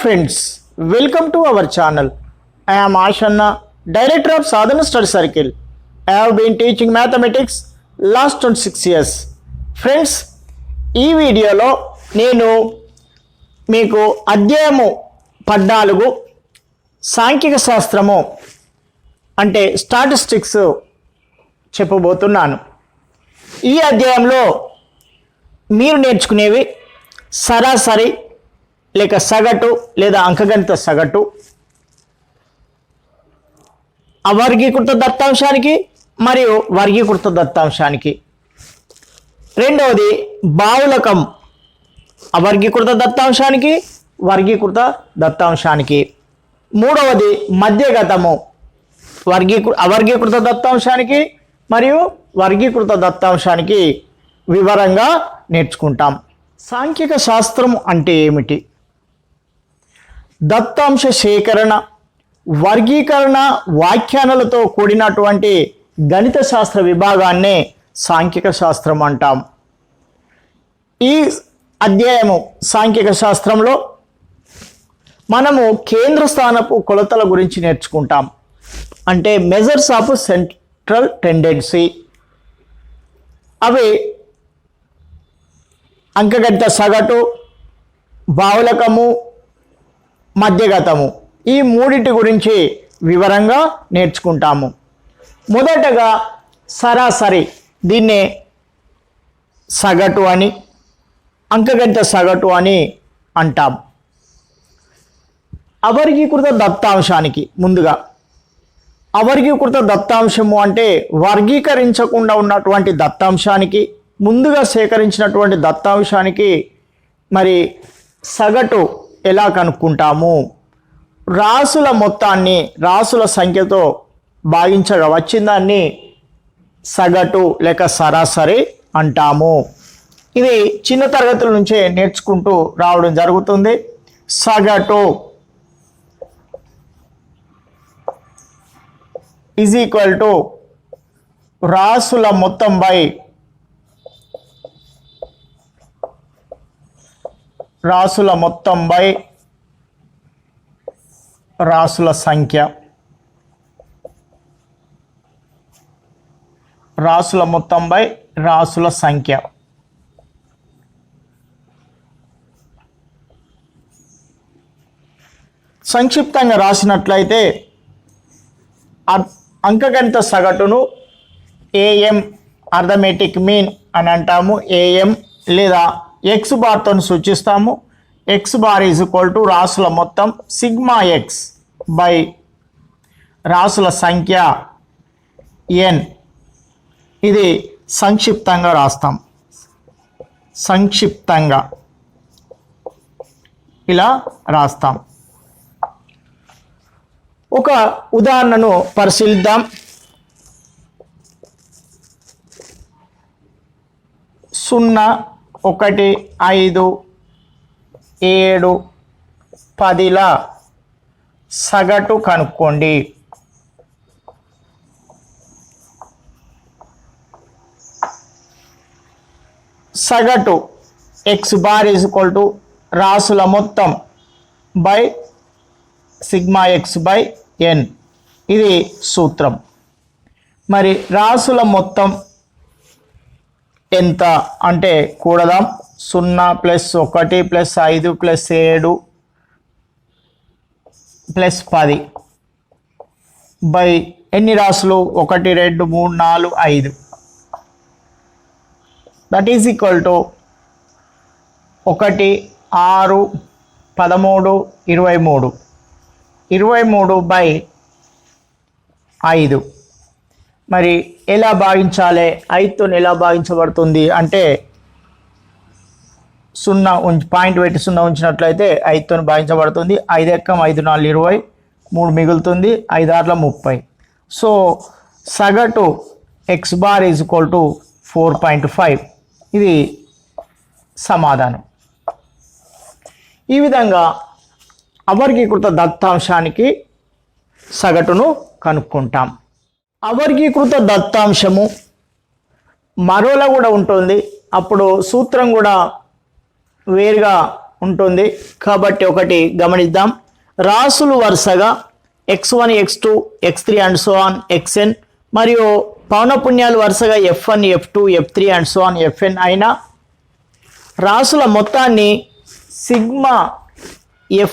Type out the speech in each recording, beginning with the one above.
friends, welcome to our channel. I am Ashanna, Director of Sadhana Study Circle. I have been teaching mathematics last 26 years. Friends, ఈ వీడియోలో నేను మీకు అధ్యాయము 14 సాంఖ్యక శాస్త్రము అంటే స్టాటిస్టిక్స్ చెప్పబోతున్నాను. ఈ అధ్యాయంలో మీరు నేర్చుకునేవి సరాసరి లేక సగటు లేదా అంకగణిత సగటు, అవర్గీకృత దత్తాంశానికి మరియు వర్గీకృత దత్తాంశానికి. రెండవది బావులకం, అవర్గీకృత దత్తాంశానికి వర్గీకృత దత్తాంశానికి. మూడవది మధ్యగతము, అవర్గీకృత దత్తాంశానికి మరియు వర్గీకృత దత్తాంశానికి వివరంగా నేర్చుకుంటాం. సాంఖ్యక శాస్త్రం అంటే ఏమిటి? దత్తాంశ సేకరణ, వర్గీకరణ, వ్యాఖ్యానాలతో కూడినటువంటి గణిత శాస్త్ర విభాగాన్నే సాంఖ్యక శాస్త్రం అంటాం. ఈ అధ్యాయము సాంఖ్యక శాస్త్రంలో మనము కేంద్ర స్థానపు కొలతల గురించి నేర్చుకుంటాం. అంటే మెజర్స్ ఆఫ్ సెంట్రల్ టెండెన్సీ. అవి అంకగణిత సగటు, బావులకము, మధ్యగతము, ఈ మూడింటి గురించి వివరంగా నేర్చుకుంటాము. మొదటగా సరాసరి, దీన్నే సగటు అని, అంకగణిత సగటు అని అంటాం. అవర్గీకృత దత్తాంశానికి ముందుగా, అవర్గీకృత దత్తాంశము అంటే వర్గీకరించకుండా ఉన్నటువంటి దత్తాంశానికి, ముందుగా సేకరించినటువంటి దత్తాంశానికి మరి సగటు ఎలా కనుక్కుంటాము? రాసుల మొత్తాన్ని రాసుల సంఖ్యతో భాగించగా వచ్చిందాన్ని సగటు లేక సరాసరి అంటాము. ఇది చిన్న తరగతుల నుంచే నేర్చుకుంటూ రావడం జరుగుతుంది. సగటు ఈజ్ ఈక్వల్ టు రాసుల మొత్తం బై రాసుల మొత్తం బై రాసుల సంఖ్య. రాసుల మొత్తం బై రాసుల సంఖ్య. సంక్షిప్తంగా రాసినట్లయితే అంకగణిత సగటును ఏఎం, అర్థమెటిక్ మీన్ అని అంటాము. ఏఎం లేదా ఎక్స్ బార్తో సూచిస్తాము. X bar is equal to రాసుల మొత్తం సిగ్మా ఎక్స్ బై రాసుల సంఖ్య ఎన్. ఇది సంక్షిప్తంగా రాస్తాం. సంక్షిప్తంగా ఇలా రాస్తాం. ఒక ఉదాహరణను పరిశీలిద్దాం. 0, 1, 5, 7, 10ల సగటు కనుక్కోండి. సగటు X bar is equal to రాసుల మొత్తం బై సిగ్మా ఎక్స్ బై ఎన్. ఇది సూత్రం. మరి రాసుల మొత్తం ఎంత అంటే కూడదాం. 0 + 1 + 5 + 7 + 10 బై ఎన్ని రాసులు? 1, 2, 3, 4, 5. That is equal to 1, 6, 13, 23. 23 by 5. మరి ఎలా భాగించాలి? 5తో ఎలా భాగించబడుతుంది అంటే 0 పాయింట్ పెట్టి 0 ఉంచినట్లయితే 5తో భాగించబడుతుంది. 5 ఎక్కం 5 4 20, 3 మిగులుతుంది. 5 6 30. సో సగటు X bar is equal to 4.5. ఇది సమాధానం. ఈ విధంగా అవర్గీకృత దత్తాంశానికి సగటును కనుక్కుంటాం. అవర్గీకృత దత్తాంశము మరోలా కూడా ఉంటుంది. అప్పుడు సూత్రం కూడా వేరుగా ఉంటుంది కాబట్టి ఒకటి గమనిద్దాం. రాసులు వరుసగా x1 x2 x3 and so on xn మరియు పౌనపున్యాలు వరుసగా f1 f2 f3 and so on fn అయినా రాసుల మొత్తాన్ని సిగ్మా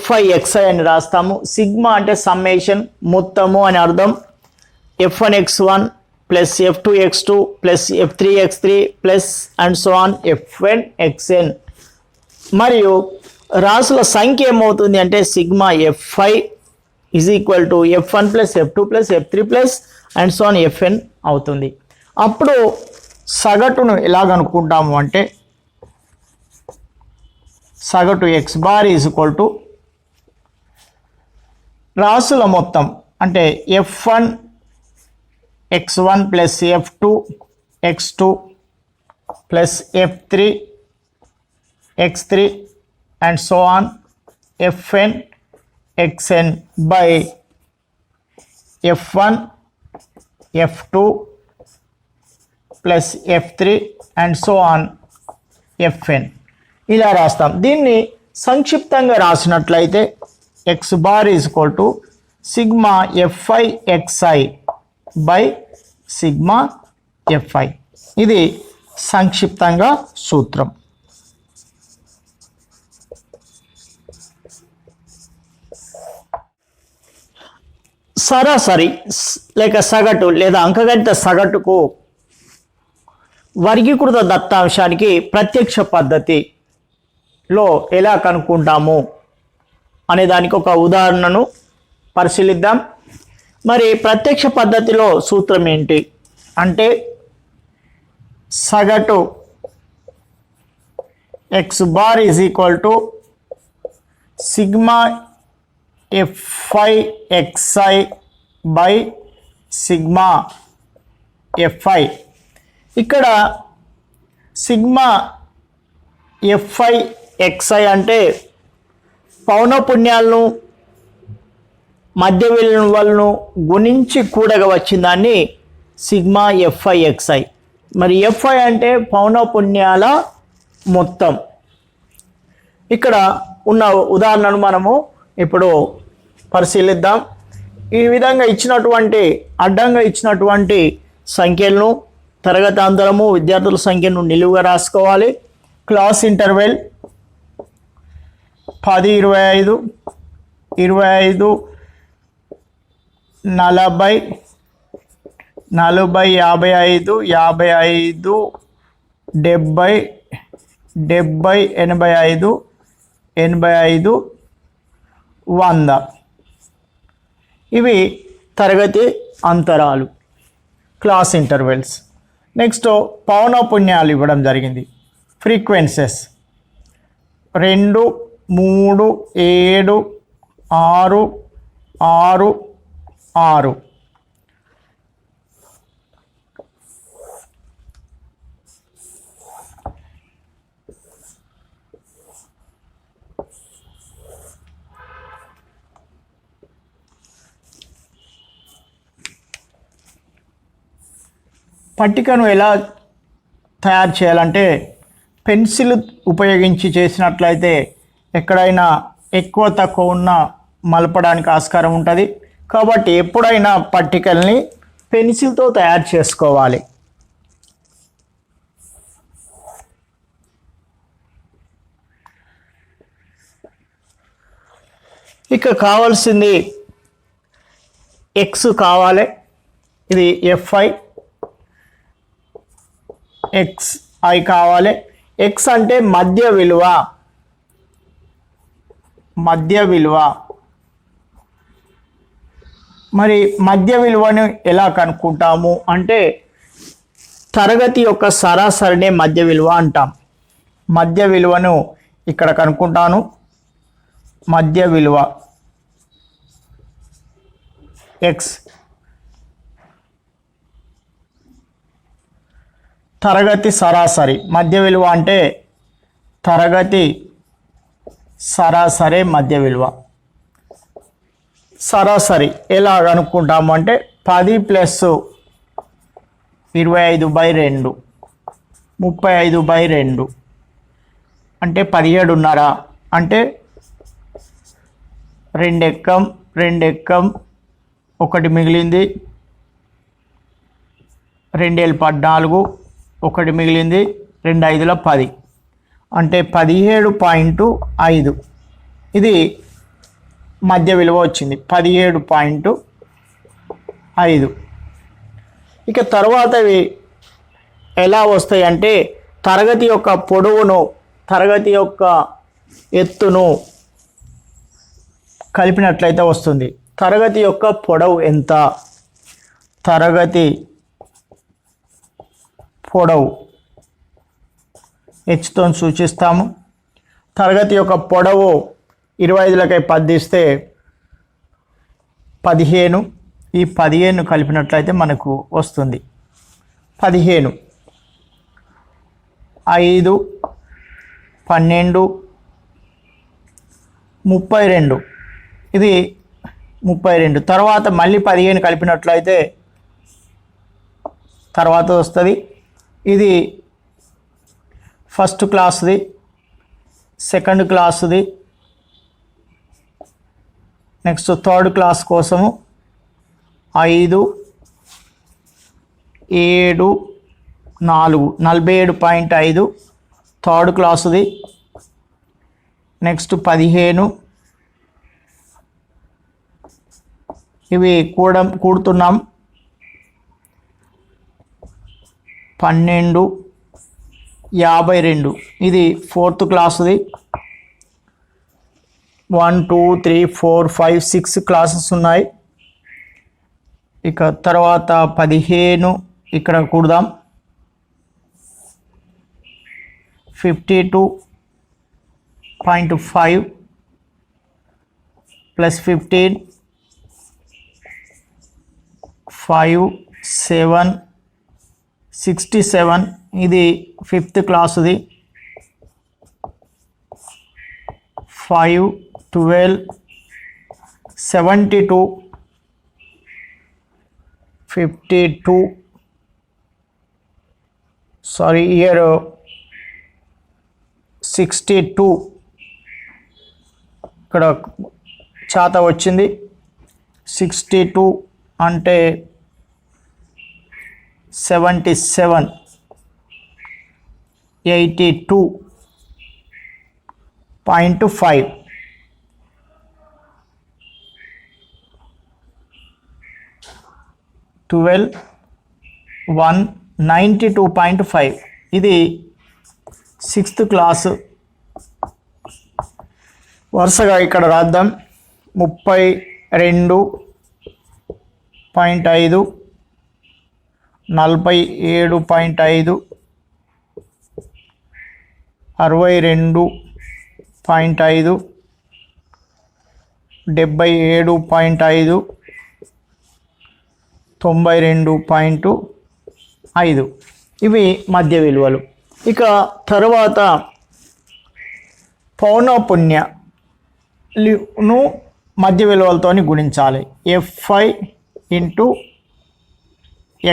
fi xi అని రాస్తాము. సిగ్మా అంటే సమ్మేషన్, మొత్తము అని అర్థం. f1 x1 plus f2 x2 plus f3 x3 plus and so on fn xn మరియు రాసుల సంఖ్య ఏమవుతుంది అంటే sigma fi is equal to f1 plus f2 plus f3 plus and so on fn అవుతుంది. అప్పుడు సగటును ఎలా కనుక్కుంటాము అంటే సగటు x bar is equal to రాసుల మొత్తం అంటే f1 x1 plus f2 x2 plus f3 x3 and so on fn xn by f1 f2 plus f3 and so on fn ఇలా రాస్తాం. దీన్ని సంక్షిప్తంగా రాసినట్లయితే x bar is equal to sigma fi xi by sigma fi. ఇది సంక్షిప్తంగా సూత్రం. సరాసరి లేక సగటు లేదా అంకగణిత సగటుకు వర్గీకృత దత్తాంశానికి ప్రత్యక్ష పద్ధతిలో ఎలా కనుక్కుంటాము అనే దానికి ఒక ఉదాహరణను పరిశీలిద్దాం. మరి ప్రత్యక్ష పద్ధతిలో సూత్రం ఏంటి అంటే సగటు x bar is equal to sigma fi xi by sigma fi. ఇక్కడ సిగ్మా fi xi అంటే పౌనపున్యాలను మధ్య విలువలను గుణించి కూడగా వచ్చిన దాన్ని సిగ్మా fi xi. మరి fi అంటే పౌనపున్యాల మొత్తం. ఇక్కడ ఉన్న ఉదాహరణను మనము ఇప్పుడు పరిశీలిద్దాం. ఈ విధంగా ఇచ్చినటువంటి అడ్డంగా ఇచ్చినటువంటి సంఖ్యలను తరగతి అంతరము విద్యార్థుల సంఖ్యను నిలువుగా రాసుకోవాలి. క్లాస్ ఇంటర్వెల్ 10 25 25 40 40 55 55 70 70 85 85 100 ఇవి తరగతి అంతరాలు, క్లాస్ ఇంటర్వెల్స్. నెక్స్ట్ పౌనపున్యాలు ఇవ్వడం జరిగింది. ఫ్రీక్వెన్సెస్ 2 3 7 6 6 6. పట్టికను ఎలా తయారు చేయాలంటే పెన్సిల్ ఉపయోగించి చేసినట్లయితే ఎక్కడైనా ఎక్కువ తక్కువ ఉన్న మలపడానికి ఆస్కారం ఉంటుంది. కాబట్టి ఎప్పుడైనా పట్టికల్ని పెన్సిల్తో తయారు చేసుకోవాలి. ఇక కావాల్సింది x కావాలి. ఇది fi xi కావాలి. x అంటే మధ్య విలువ. మరి మధ్య విలువను ఎలా కనుక్కుంటాము అంటే తరగతి యొక్క సరాసరినే మధ్య విలువ అంటాం. మధ్య విలువను ఇక్కడ కనుక్కుంటాను. మధ్య విలువ x తరగతి సరాసరి. మధ్య విలువ అంటే తరగతి సరాసరి మధ్య విలువ. సరాసరి ఎలా కనుక్కుంటాము అంటే 10 ప్లస్ 25/2 35/2 అంటే 17.5. అంటే 2 ఎక్కం 2 ఎక్కం 1 మిగిలింది, 2 ఏళ్ళు 14, 1 మిగిలింది, 2 5ల 10 అంటే 17.5. ఇది మధ్య విలువ వచ్చింది 17.5. ఇక తర్వాత ఇవి ఎలా వస్తాయి అంటే తరగతి యొక్క పొడవును తరగతి యొక్క ఎత్తును కలిపినట్లయితే వస్తుంది. తరగతి యొక్క పొడవు ఎంత? తరగతి పొడవు హెచ్తో సూచిస్తాము. తరగతి యొక్క పొడవు 25లకై 10 ఇస్తే 15. ఈ 15 కలిపినట్లయితే మనకు వస్తుంది 15, 5, 12, 32. ఇది 32. తర్వాత మళ్ళీ 15 కలిపినట్లయితే తర్వాత వస్తుంది. ఇది ఫస్ట్ క్లాస్ది, సెకండ్ క్లాస్ది, నెక్స్ట్ థర్డ్ క్లాస్ కోసము 5, 7, 4 47.5 థర్డ్ క్లాసుది. నెక్స్ట్ 15. ఇవి కూడుతున్నాం 12, 52. ఇది ఫోర్త్ క్లాసుది. 1 2 3 4 5 6 క్లాసెస్ ఉన్నాయి. ఇక తర్వాత 15 ఇక్కడ కూడదాం 52.5 ప్లస్ 15 5 7 67. ఇది ఫిఫ్త్ క్లాసుది. 5 12 72 52. సారీ ఇయర్ 62 ఇక్కడ చాత వచ్చింది. 62 అంటే 77 82.5. ట్వెల్వ్ 192.5. ఇది సిక్స్త్ క్లాసు. వరుసగా ఇక్కడ రాద్దాం 32.5 47.5 62.5 77.5 92.5. ఇవి మధ్య విలువలు. ఇక తరువాత పౌనఃపున్యను మధ్య విలువలతో గుణించాలి. FI ఇంటూ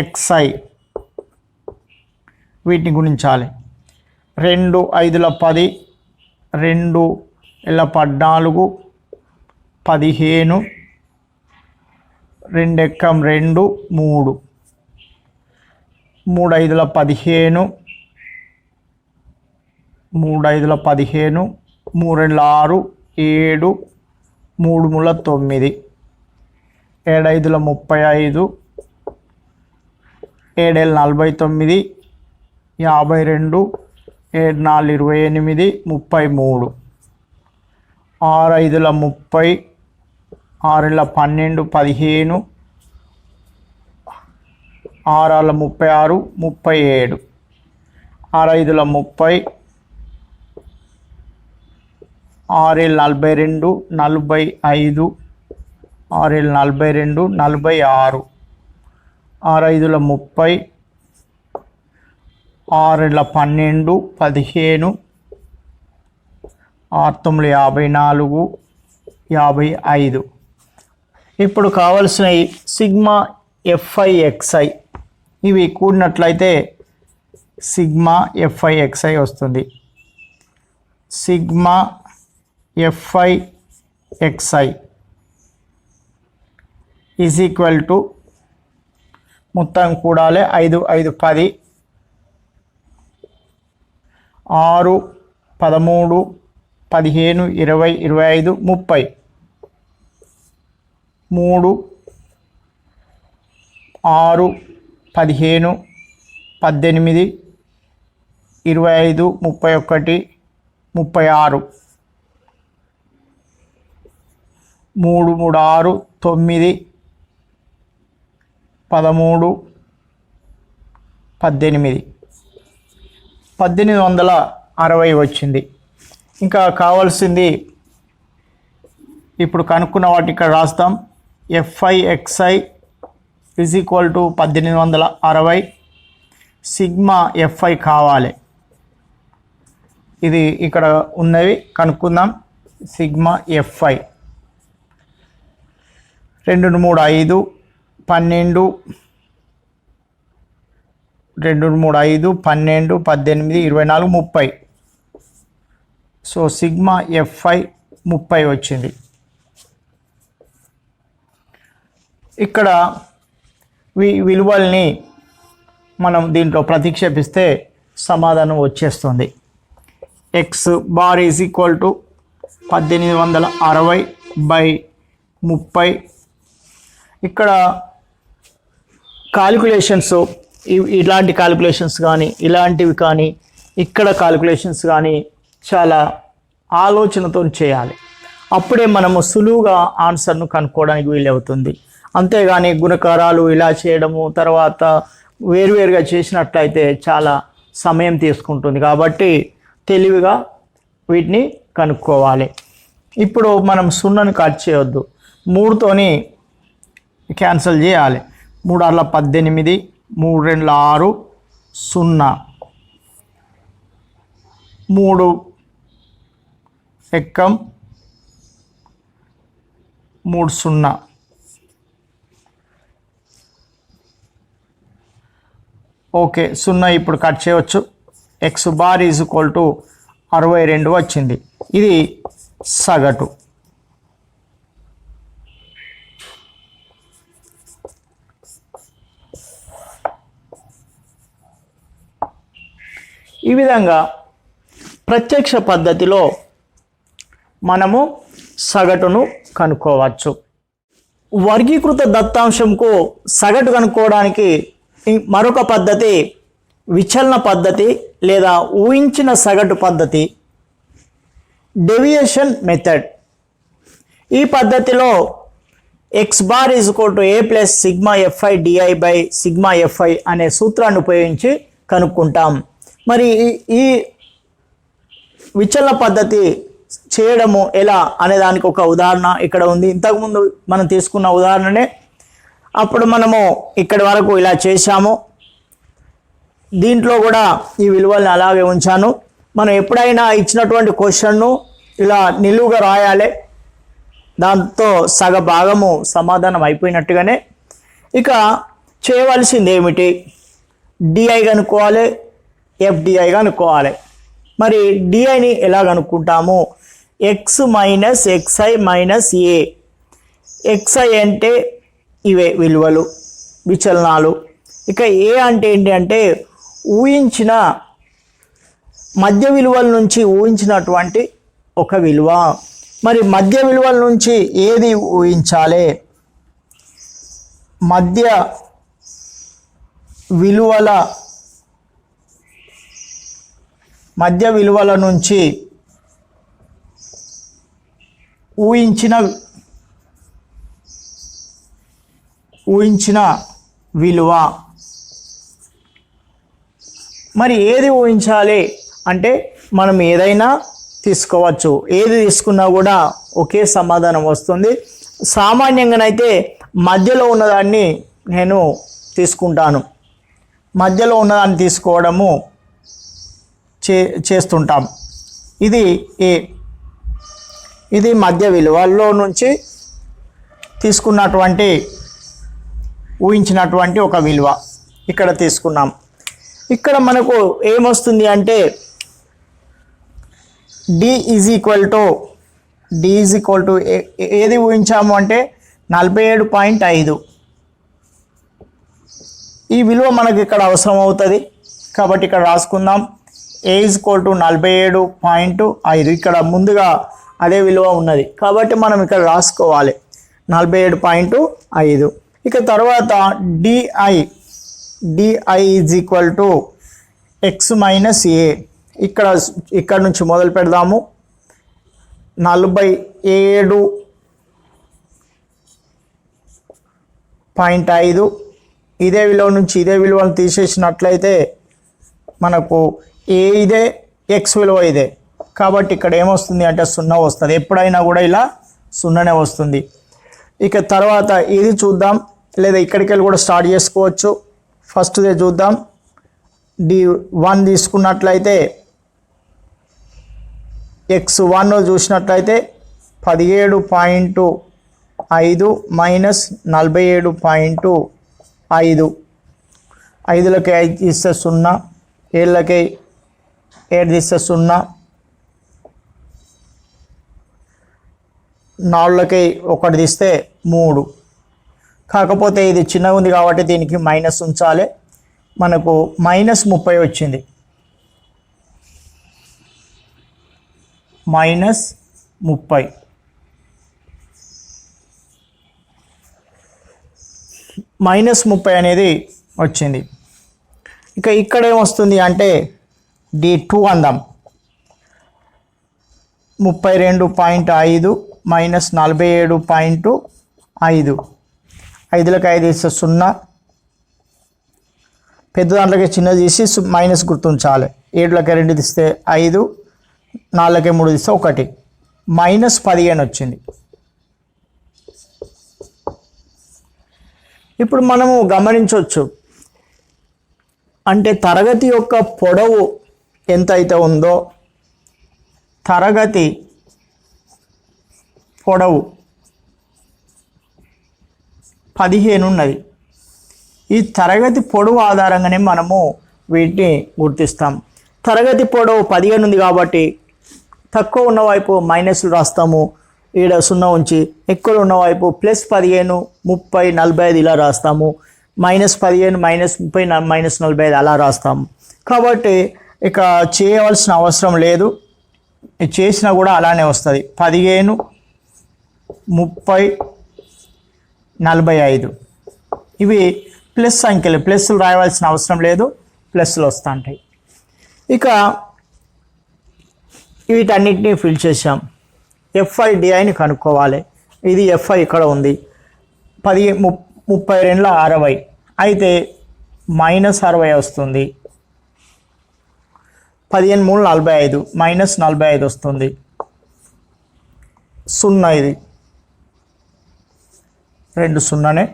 XI వీటిని గుణించాలి. 2 5ల 10 2 ఏళ్ళ 14 15 2 ఎక్కం 2 3 3 5ల 15 3 5ల 15 3 2ల 6 7 3 3ల 9 7 5ల 35 7 ఏళ్ళ 49 52 7 4 28 33 6 5ల 30 6 ఏళ్ళ 12 15 6 6ల 36 37 6 5ల 30 6 ఏళ్ళ 42 45 6 ఏళ్ళ 42 46 6 5ల 30 6 ఏళ్ళ 12 15 6 9 54 55. ఇప్పుడు కావలసిన సిగ్మా FI XI ఇవి కూడినట్లయితే సిగ్మా FI XI వస్తుంది. Sigma FI XI is equal to మొత్తం కూడాలి 5 5 10 6 13 15 20 25 30 3 6 15 18 25 31 36 3 3 6 9 13 18 1860 వచ్చింది. ఇంకా కావాల్సింది ఇప్పుడు కనుక్కున్న వాటి ఇక్కడ రాస్తాం. FI XI is equal to 1860. Sigma FI కావాలి, ఇది ఇక్కడ ఉన్నవి కనుక్కుందాం. Sigma FI 2 3 5 12 2 3 5 12 18 24 30. So sigma f i 30 వచ్చింది. ఇక్కడ విలువల్ని మనం దీంట్లో ప్రతిక్షేపిస్తే సమాధానం వచ్చేస్తుంది. X bar is equal to 1860/30. ఇక్కడ కాలిక్యులేషన్స్ ఇలాంటి కాలిక్యులేషన్స్ కానీ ఇలాంటివి కానీ ఇక్కడ కాలిక్యులేషన్స్ కానీ చాలా ఆలోచనతో చేయాలి. అప్పుడే మనము సులువుగా ఆన్సర్ను కనుక్కోవడానికి వీలవుతుంది. అంతేగాని గుణకారాలు ఇలా చేయడము తర్వాత వేరువేరుగా చేసినట్లయితే చాలా సమయం తీసుకుంటుంది. కాబట్టి తెలివిగా వీటిని కనుక్కోవాలి. ఇప్పుడు మనం 0ని కట్ చేయొద్దు, 3తోని క్యాన్సిల్ చేయాలి. 3 6 18 3 2 6 0 3 ఎక్కం 3 0. ఓకే, 0 ఇప్పుడు కట్ చేయవచ్చు. X bar is equal to 62 వచ్చింది. ఇది సగటు. ఈ విధంగా ప్రత్యక్ష పద్ధతిలో మనము సగటును కనుక్కోవచ్చు. వర్గీకృత దత్తాంశంకు సగటు కనుక్కోవడానికి మరొక పద్ధతి విచలన పద్ధతి లేదా ఊహించిన సగటు పద్ధతి, డెవియేషన్ మెథడ్. ఈ పద్ధతిలో x bar is equal to a plus sigma FI DI by sigma FI అనే సూత్రాన్ని ఉపయోగించి కనుక్కుంటాం. మరి ఈ విచలన పద్ధతి చేయడము ఎలా అనే దానికి ఒక ఉదాహరణ ఇక్కడ ఉంది. ఇంతకుముందు మనం తీసుకున్న ఉదాహరణనే. అప్పుడు మనము ఇక్కడి వరకు ఇలా చేశాము. దీంట్లో కూడా ఈ విలువల్ని అలాగే ఉంచాను. మనం ఎప్పుడైనా ఇచ్చినటువంటి క్వశ్చన్ను ఇలా నిలువుగా రాయాలి. దాంతో సగ భాగము సమాధానం అయిపోయినట్టుగానే. ఇక చేయవలసింది ఏమిటి? డిఐ కనుక్కోవాలి, ఎఫ్డిఐ కనుక్కోవాలి. మరి డిఐని ఎలా కనుక్కుంటాము? ఎక్స్ మైనస్ ఎక్స్ఐ మైనస్ ఏ. ఎక్స్ఐ అంటే ఇవే విలువలు, విచలనాలు. ఇక ఏ అంటే ఏంటి అంటే ఊహించిన మధ్య విలువల నుంచి ఊహించినటువంటి ఒక విలువ. మరి మధ్య విలువల నుంచి ఏది ఊహించాలి? మధ్య విలువల నుంచి ఊహించిన విలువ. మరి ఏది ఊహించాలి అంటే మనం ఏదైనా తీసుకోవచ్చు. ఏది తీసుకున్నా కూడా ఒకే సమాధానం వస్తుంది. సామాన్యంగానైతే మధ్యలో ఉన్నదాన్ని నేను తీసుకుంటాను. మధ్యలో ఉన్నదాన్ని తీసుకోవడము చేస్తుంటాం. ఇది ఏ, ఇది మధ్య విలువల్లో నుంచి తీసుకున్నటువంటి ఊహించినటువంటి ఒక విలువ ఇక్కడ తీసుకున్నాం. ఇక్కడ మనకు ఏమొస్తుంది అంటే d is equal to d is equal to ఏది ఊహించాము అంటే 47.5. ఈ విలువ మనకి ఇక్కడ అవసరం అవుతుంది కాబట్టి ఇక్కడ రాసుకుందాం. ఏ ఈజ్ ఈక్వల్ టు 47.5. ఇక్కడ ముందుగా అదే విలువ ఉన్నది కాబట్టి మనం ఇక్కడ రాసుకోవాలి 47.5. ఇక తర్వాత DI is equal to x minus a. ఇక్కడ నుంచి మొదలు పెడదాము. 47.5 ఇదే విలువ నుంచి ఇదే విలువను తీసేసినట్లయితే మనకు ఏ ఇదే ఎక్స్ విలువ ఇదే కాబట్టి ఇక్కడ ఏమొస్తుంది అంటే 0 వస్తుంది. ఎప్పుడైనా కూడా ఇలా 0నే వస్తుంది. ఇక తర్వాత ఇది చూద్దాం, లేదా ఇక్కడికి వెళ్ళి కూడా స్టార్ట్ చేసుకోవచ్చు. ఫస్ట్దే చూద్దాం. D1 తీసుకున్నట్లయితే x1 చూసినట్లయితే 17.5 మైనస్ 47.5. 5లకి 5 తీస్తే 0, 7లకి 7 తీస్తే 0, 4లకి 1 తీస్తే 3. కాకపోతే ఇది చిన్నగా ఉంది కాబట్టి దీనికి మైనస్ ఉంచాలి. మనకు -30 వచ్చింది. -30 -30 అనేది వచ్చింది. ఇక ఇక్కడ ఏమొస్తుంది అంటే D2 అందాం. 32.5 మైనస్ 47.5. 5లకి 5 తీస్తే 0, పెద్ద దాంట్లోకి చిన్న తీసి మైనస్ గుర్తుంచాలి. 7లకి 2 తీస్తే 5, 4లకి 3 తీస్తే 1, -15 వచ్చింది. ఇప్పుడు మనము గమనించవచ్చు అంటే తరగతి యొక్క పొడవు ఎంత అయితే ఉందో తరగతి పొడవు 15 ఉన్నది. ఈ తరగతి పొడవు ఆధారంగానే మనము వీటిని గుర్తిస్తాం. తరగతి పొడవు 15 ఉంది కాబట్టి తక్కువ ఉన్న వైపు మైనస్లు రాస్తాము, ఈడ 0 ఉంచి. ఎక్కువ ఉన్న వైపు +15, 30, 45 ఇలా రాస్తాము. -15, -30, -45 అలా రాస్తాము. కాబట్టి ఇక చేయవలసిన అవసరం లేదు, చేసినా కూడా అలానే వస్తుంది. 15, 30, 45 ఇవి ప్లస్ సంఖ్యలు. ప్లస్లు రాయవలసిన అవసరం లేదు, ప్లస్లు వస్తూ ఉంటాయి. ఇక వీటన్నిటినీ ఫిల్ చేసాం. FIDIని కనుక్కోవాలి. ఇది FI ఇక్కడ ఉంది. 32 60 అయితే -60 వస్తుంది. 15 3 45 -45 వస్తుంది. 0 ఇది 2 0నే.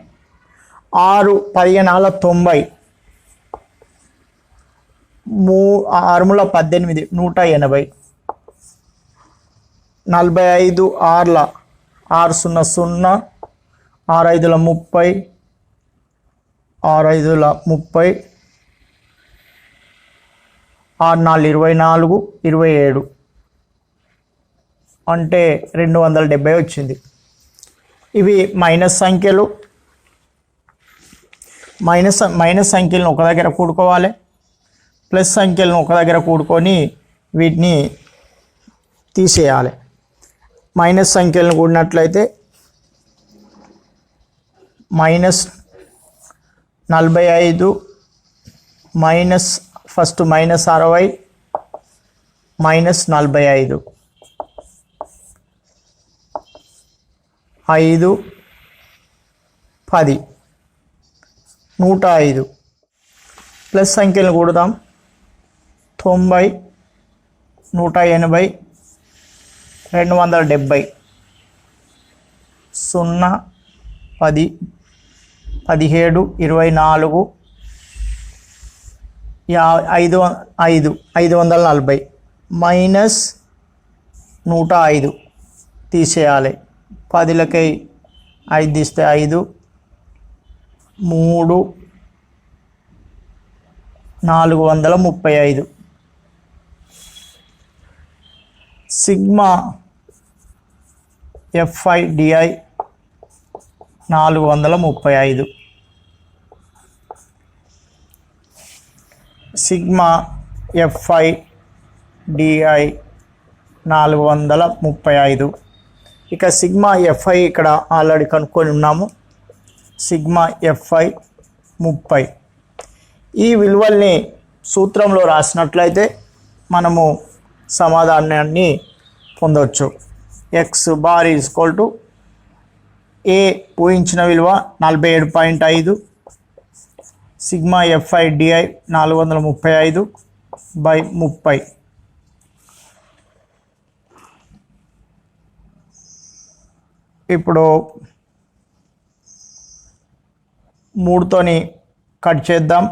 6 15 90, 6 18 180, 45 6 6 0 0, 6 5 30, 6 5 30, 6 4 24, 27 అంటే 270 వచ్చింది. ఇవి మైనస్ సంఖ్యలు. మైనస్ సంఖ్యలను ఒక దగ్గర కూడుకోవాలి, ప్లస్ సంఖ్యలను ఒక దగ్గర కూడుకొని వీటిని తీసేయాలి. మైనస్ సంఖ్యలను కూడినట్లయితే -45 మైనస్ ఫస్ట్ -60 -45 5 10 105. ప్లస్ సంఖ్యలను కూడదాం. 90 180 270 0 10 17 24 540 -105 తీసేయాలి. 10లకి 5 తీస్తే 5, 3 435. FI DI 435, sigma FI DI 435. ఇక సిగ్మా ఎఫ్ఐ ఇక్కడ ఆల్రెడీ కనుక్కొని ఉన్నాము, సిగ్మా ఎఫ్ఐ 30. ఈ విలువల్ని సూత్రంలో రాసినట్లయితే మనము సమాధానాన్ని పొందవచ్చు. X bar is equal to a ఊహించిన విలువ 47.5 సిగ్మా ఎఫ్ఐ డిఐ 435/30. ఇప్పుడు 3తోని కట్ చేద్దాం.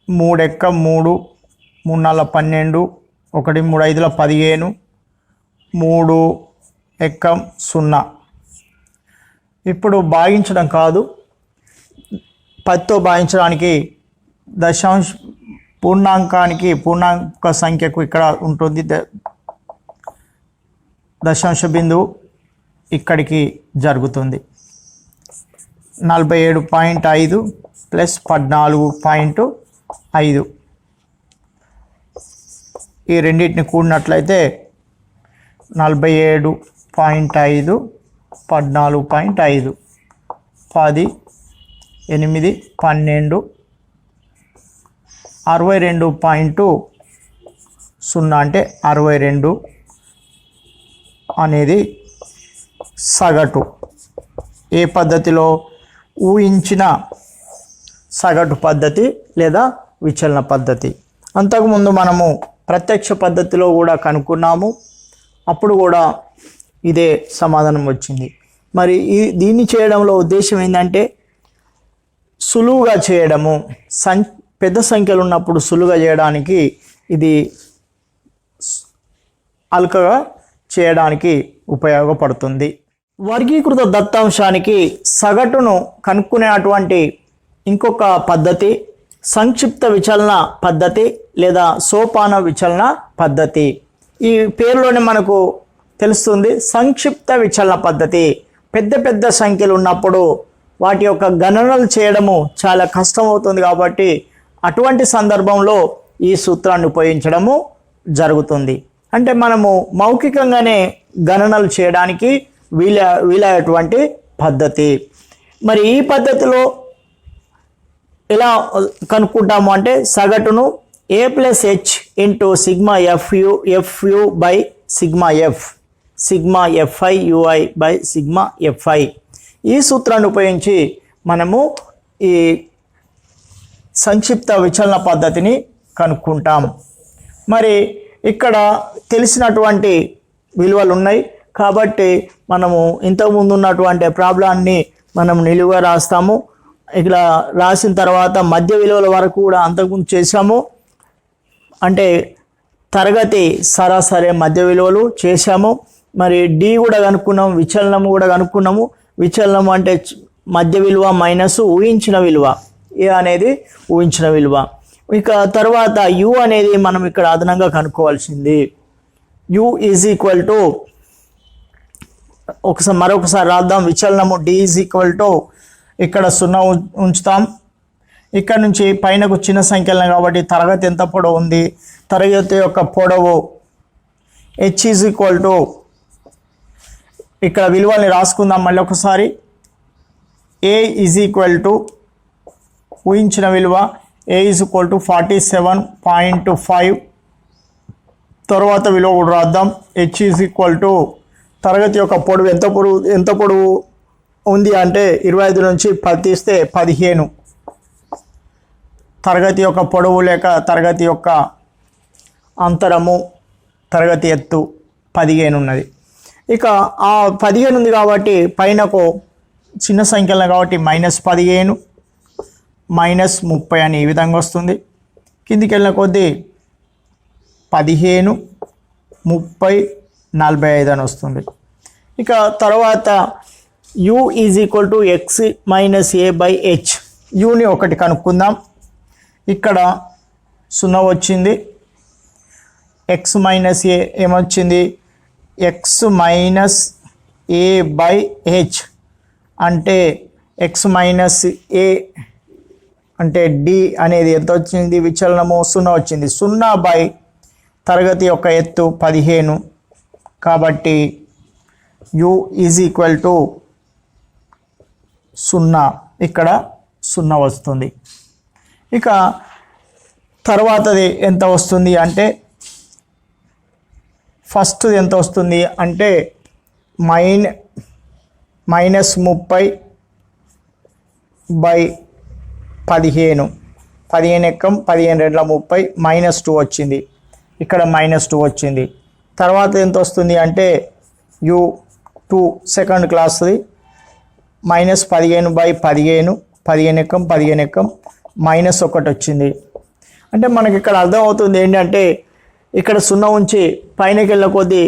3 ఎక్క 3, 3 4 12, 1 3 5 15, 3 ఎక్క 0. ఇప్పుడు భాగించడం కాదు, 10తో భాగించడానికి పూర్ణాంక సంఖ్యకు ఇక్కడ ఉంటుంది దశాంశ బిందువు, ఇక్కడికి జరుగుతుంది. 47.5 ప్లస్ 14.5, ఈ రెండింటిని కూడినట్లయితే 47.5 14.5 10 8 12 62.0 అంటే 62 అనేది సగటు. ఏ పద్ధతిలో? ఊహించిన సగటు పద్ధతి లేదా విచలన పద్ధతి. అంతకుముందు మనము ప్రత్యక్ష పద్ధతిలో కూడా కనుక్కున్నాము, అప్పుడు కూడా ఇదే సమాధానం వచ్చింది. మరి దీన్ని చేయడంలో ఉద్దేశం ఏంటంటే సులువుగా చేయడము, పెద్ద సంఖ్యలు ఉన్నప్పుడు సులువుగా చేయడానికి, ఇది అల్కగా చేయడానికి ఉపయోగపడుతుంది. వర్గీకృత దత్తాంశానికి సగటును కనుక్కునేటువంటి ఇంకొక పద్ధతి సంక్షిప్త విచలన పద్ధతి లేదా సోపాన విచలన పద్ధతి. ఈ పేరులోనే మనకు తెలుస్తుంది. సంక్షిప్త విచలన పద్ధతి పెద్ద పెద్ద సంఖ్యలు ఉన్నప్పుడు వాటి యొక్క గణనలు చేయడము చాలా కష్టమవుతుంది కాబట్టి అటువంటి సందర్భంలో ఈ సూత్రాన్ని ఉపయోగించడము జరుగుతుంది. అంటే మనము మౌఖికంగానే గణనలు చేయడానికి వీలైనటువంటి పద్ధతి. మరి ఈ పద్ధతిలో ఎలా కనుక్కుంటాము అంటే సగటును a plus H into sigma FU by sigma F, sigma FI UI by sigma FI, ఈ సూత్రాన్ని ఉపయోగించి మనము ఈ సంక్షిప్త విచలన పద్ధతిని కనుక్కుంటాం. మరి ఇక్కడ తెలిసినటువంటి విలువలు ఉన్నాయి కాబట్టి మనము ఇంతకుముందు ఉన్నటువంటి ప్రాబ్లాన్ని మనం నిలువుగా రాస్తాము. ఇక్కడ రాసిన తర్వాత మధ్య విలువల వరకు కూడా అంతకుముందు చేసాము, అంటే తరగతి సరాసరి మధ్య విలువలు చేసాము. మరి డి కూడా కనుక్కున్నాము, విచలనము కూడా కనుక్కున్నాము. విచలనం అంటే మధ్య విలువ మైనస్ ఊహించిన విలువ, ఏ అనేది ఊహించిన విలువ. ఇక తర్వాత యు అనేది మనం ఇక్కడ అదనంగా కనుక్కోవాల్సింది. యు ఈజ్ ఈక్వల్ టు మరొకసారి రాద్దాం. విచలనము డి ఈజ్ ఈక్వల్ టు ఇక్కడ 0 ఉంచుతాం. ఇక్కడ నుంచి పైనకు చిన్న సంఖ్యలను కాబట్టి తరగతి ఎంత పొడవు ఉంది, తరగతి యొక్క పొడవు హెచ్ ఈజ్ ఈక్వల్ టు ఇక్కడ విలువల్ని రాసుకుందాం మళ్ళీ ఒకసారి. ఏ ఈజ్ ఈక్వల్ టు ఊహించిన విలువ ఏ ఈజ్ ఈక్వల్ టు 47.5. తర్వాత విలువ కూడా రాద్దాం. హెచ్ ఈజ్ ఈక్వల్ టు తరగతి యొక్క పొడవు ఎంత పొడవు ఉంది అంటే 25 నుంచి 10 తీస్తే 15. తరగతి యొక్క పొడవు లేక తరగతి యొక్క అంతరము, తరగతి ఎత్తు 15 ఉన్నది. ఇక ఆ 15 ఉంది కాబట్టి పైనకు చిన్న సంఖ్యలు కాబట్టి -15 -30 అని ఈ విధంగా వస్తుంది. కిందికి వెళ్ళిన కొద్దీ 15 30 45 అని వస్తుంది. ఇక తర్వాత u is equal to x minus a by h, యూని ఒకటి కనుక్కుందాం. ఇక్కడ 0 వచ్చింది, ఎక్స్ మైనస్ ఏ ఏమొచ్చింది x minus a by h అంటే ఎక్స్ మైనస్ ఏ అంటే డి అనేది ఎంత వచ్చింది, విచలనము 0 వచ్చింది. 0 బై తరగతి యొక్క ఎత్తు 15 కాబట్టి u ఈజ్ ఈక్వల్ టు 0, ఇక్కడ 0 వస్తుంది. ఇక తర్వాతది ఎంత వస్తుంది అంటే ఫస్ట్ ఎంత వస్తుంది అంటే మైనస్ 30 బై 15 ఎక్కం 15 2 30 -2 వచ్చింది, ఇక్కడ -2 వచ్చింది. తర్వాత ఎంత వస్తుంది అంటే u2 సెకండ్ క్లాస్ది -15 బై 15 ఎక్కం -1 వచ్చింది. అంటే మనకి ఇక్కడ అర్థమవుతుంది ఏంటంటే ఇక్కడ 0 ఉంచి పైనకి వెళ్ళే కొద్దీ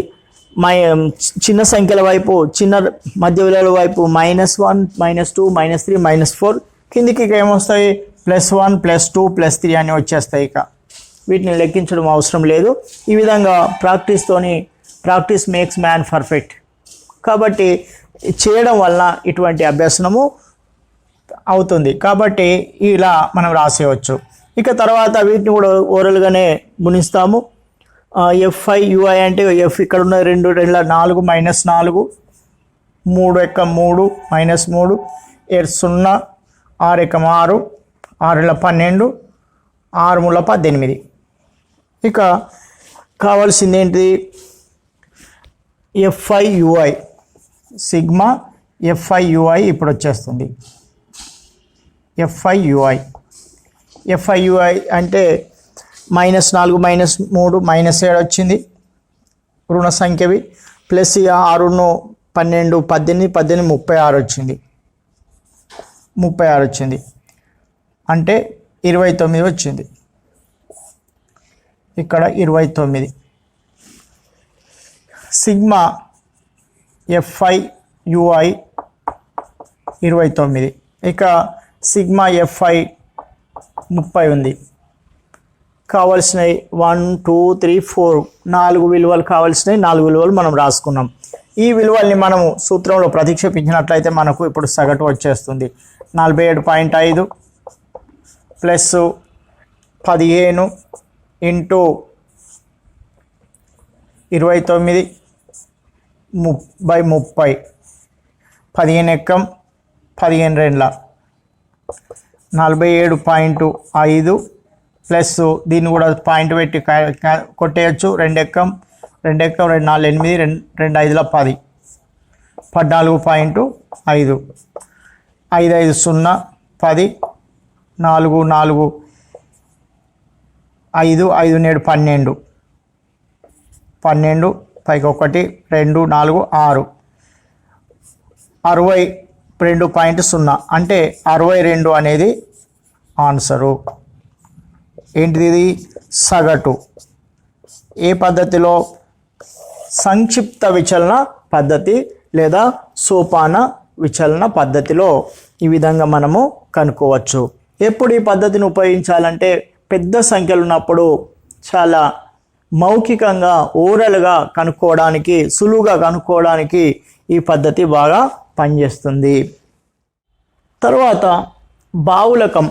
చిన్న సంఖ్యల వైపు చిన్న మధ్య విలువల వైపు -1 -2 -3 -4 కిందికి ఇక ఏమొస్తాయి +1 +2 +3 అని వచ్చేస్తాయి. ఇక వీటిని లెక్కించడం అవసరం లేదు. ఈ విధంగా ప్రాక్టీస్ మేక్స్ మ్యాన్ పర్ఫెక్ట్. కాబట్టి చేయడం వల్ల ఇటువంటి అభ్యసనము అవుతుంది. కాబట్టి ఇలా మనం రాసేయవచ్చు. ఇక తర్వాత వీటిని కూడా ఓరల్గానే గుణిస్తాము. FI UI అంటే ఎఫ్ ఇక్కడ ఉన్న 2 2 4 -4 3 ఎక్కం 3 -3 7 0 6 ఎక్కం 6 6 12 6 3 18. ఇక కావాల్సింది ఏంటిది FI UI sigma FI UI ఇప్పుడు వచ్చేస్తుంది. FI UI అంటే -4 -3 -7 వచ్చింది రుణ సంఖ్యవి, ప్లస్ 6 12 18 36 వచ్చింది 36 వచ్చింది అంటే 29 వచ్చింది. ఇక్కడ 29 సిగ్మా FI UI 29. ఇక సిగ్మా FI 30 ఉంది. కావాల్సినవి 1 2 3 4 4 విలువలు కావాల్సినవి 4 విలువలు మనం రాసుకున్నాం. ఈ విలువల్ని మనము సూత్రంలో ప్రతిక్షేపించినట్లయితే మనకు ఇప్పుడు సగటు వచ్చేస్తుంది 47.5 ప్లస్ 15 ఇంటూ 29 బై 30 15 ఎక్కం 15 2 47.5 ప్లస్ దీన్ని కూడా పాయింట్ పెట్టి కొట్టేయచ్చు 2 ఎక్కం 2 4 8 2 5 10 14.5 5 5 0 10 4 4 5 5 7 12 పైకి 1 2 4 6 62.0 అంటే 62 అనేది ఆన్సరు. ఏంటిది ఇది సగటు. ఏ పద్ధతిలో సంక్షిప్త విచలన పద్ధతి లేదా సోపాన విచలన పద్ధతిలో ఈ విధంగా మనము కనుక్కోవచ్చు. ఎప్పుడు ఈ పద్ధతిని ఉపయోగించాలంటే పెద్ద సంఖ్యలు ఉన్నప్పుడు చాలా మౌఖికంగా ఓరల్గా కనుక్కోవడానికి సులువుగా కనుక్కోవడానికి ఈ పద్ధతి బాగా పనిచేస్తుంది. తర్వాత బావులకం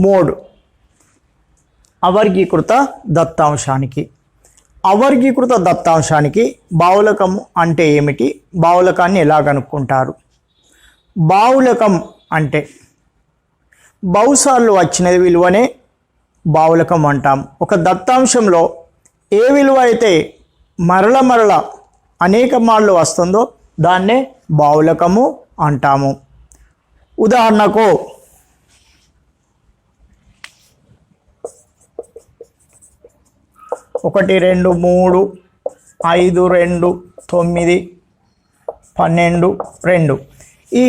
మోడ్ అవర్గీకృత దత్తాంశానికి బావులకం అంటే ఏమిటి, బావులకాన్ని ఎలా కనుక్కుంటారు? బావులకం అంటే బహుసార్లు వచ్చిన విలువనే బావులకం అంటాం. ఒక దత్తాంశంలో ఏ విలువ అయితే మరల అనేక మార్లు వస్తుందో దాన్నే బావులకము అంటాము. ఉదాహరణకు 1 2 3 5 2 9 12 2 ఈ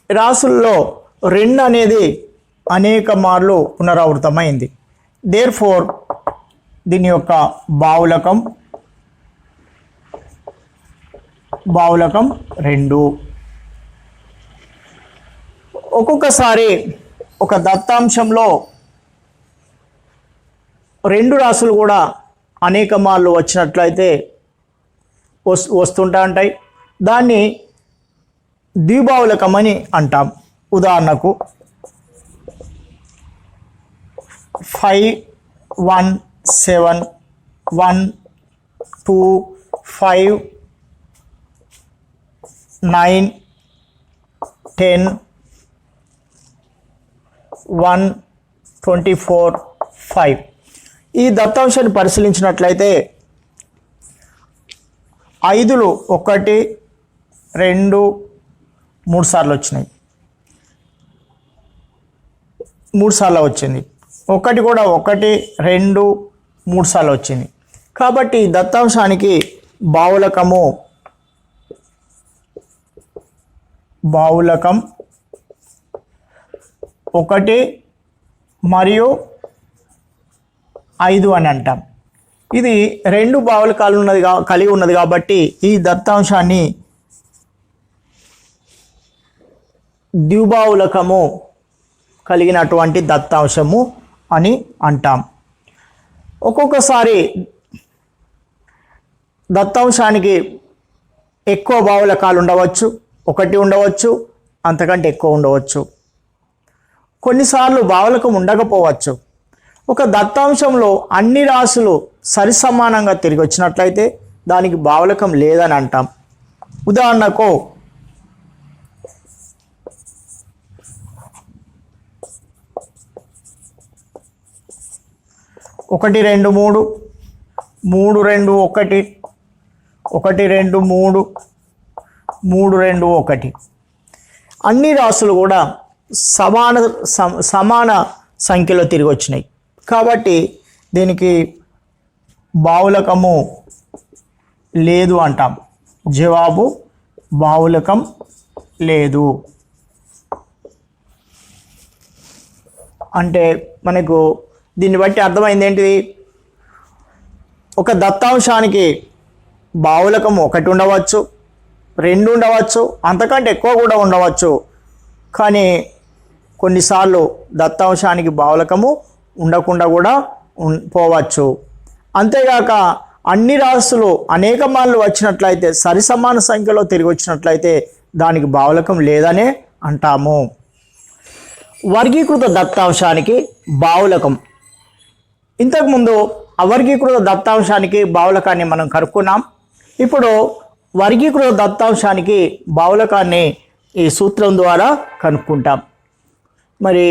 రాసుల్లో 2 అనేది అనేక మార్లు పునరావృతమైంది. దేర్ఫోర్ దీని యొక్క బావులకం 2. ఒక్కొక్కసారి ఒక దత్తాంశంలో 2 రాసులు కూడా అనేక మార్లు వచ్చినట్లయితే వస్తుంటా ఉంటాయి. దాన్ని ద్విబావులకం అని అంటాం. ఉదాహరణకు 5 1 7 1 2 5 9 10 1 24 5. ఈ దత్తాంశాన్ని పరిశీలించినట్లయితే 5లు 1 2 3 సార్లు వచ్చినాయి, 3 సార్లు వచ్చింది. 1 కూడా 1 2 3 సార్లు వచ్చింది. కాబట్టి దత్తాంశానికి బావులకం 1 మరియు 5 అని అంటాం. ఇది 2 బావులకాలు కలిగి ఉన్నది కాబట్టి ఈ దత్తాంశాన్ని ద్విబావులకము కలిగినటువంటి దత్తాంశము అని అంటాం. ఒక్కొక్కసారి దత్తాంశానికి ఎక్కువ బావులకాలు ఉండవచ్చు, 1 ఉండవచ్చు, అంతకంటే ఎక్కువ ఉండవచ్చు. కొన్నిసార్లు బావులకం ఉండకపోవచ్చు. ఒక దత్తాంశంలో అన్ని రాశులు సరిసమానంగా తిరిగి వచ్చినట్లయితే దానికి బావులకం లేదని అంటాం. ఉదాహరణకు 1 2 3 3 2 1 1 2 3 3 2 1 అన్ని రాశులు కూడా సమాన సంఖ్యలో తిరిగి వచ్చినాయి. కాబట్టి దీనికి బావులకము లేదు అంటాం. జవాబు బావులకం లేదు. అంటే మనకు దీన్ని బట్టి అర్థమైంది ఏంటిది? ఒక దత్తాంశానికి బావులకం 1 ఉండవచ్చు, 2 ఉండవచ్చు, అంతకంటే ఎక్కువ కూడా ఉండవచ్చు. కానీ కొన్నిసార్లు దత్తాంశానికి బావులకము ఉండకుండా కూడా పోవచ్చు. అంతేగాక అన్ని రాశులు అనేక మార్లు వచ్చినట్లయితే, సరిసమాన సంఖ్యలో తిరిగి వచ్చినట్లయితే దానికి బావులకం లేదనే అంటాము. వర్గీకృత దత్తాంశానికి బావులకం. ఇంతకుముందు అవర్గీకృత దత్తాంశానికి బావులకాన్ని మనం కనుక్కున్నాం. ఇప్పుడు వర్గీకృత దత్తాంశానికి బావులకాన్ని ఈ సూత్రం ద్వారా కనుక్కుంటాం. మరి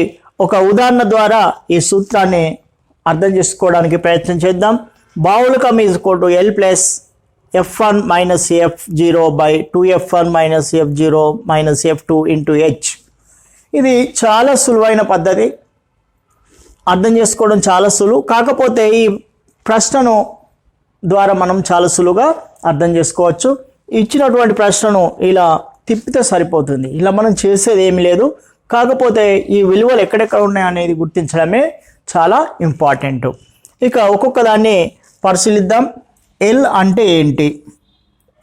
ఒక ఉదాహరణ ద్వారా ఈ సూత్రాన్ని అర్థం చేసుకోవడానికి ప్రయత్నం చేద్దాం. బావులకం is equal to L plus F1 minus F0 by 2F1 minus F0 minus F2 into H. ఇది చాలా సులువైన పద్ధతి, అర్థం చేసుకోవడం చాలా సులువు. కాకపోతే ఈ ప్రశ్నను ద్వారా మనం చాలా సులువుగా అర్థం చేసుకోవచ్చు. ఇచ్చినటువంటి ప్రశ్నను ఇలా తిప్పితే సరిపోతుంది. ఇలా మనం చేసేది ఏమి లేదు. కాకపోతే ఈ విలువలు ఎక్కడెక్కడ ఉన్నాయి అనేది గుర్తించడమే చాలా ఇంపార్టెంట్. ఇక ఒక్కొక్క దాన్ని పరిశీలిద్దాం. L అంటే ఏంటి?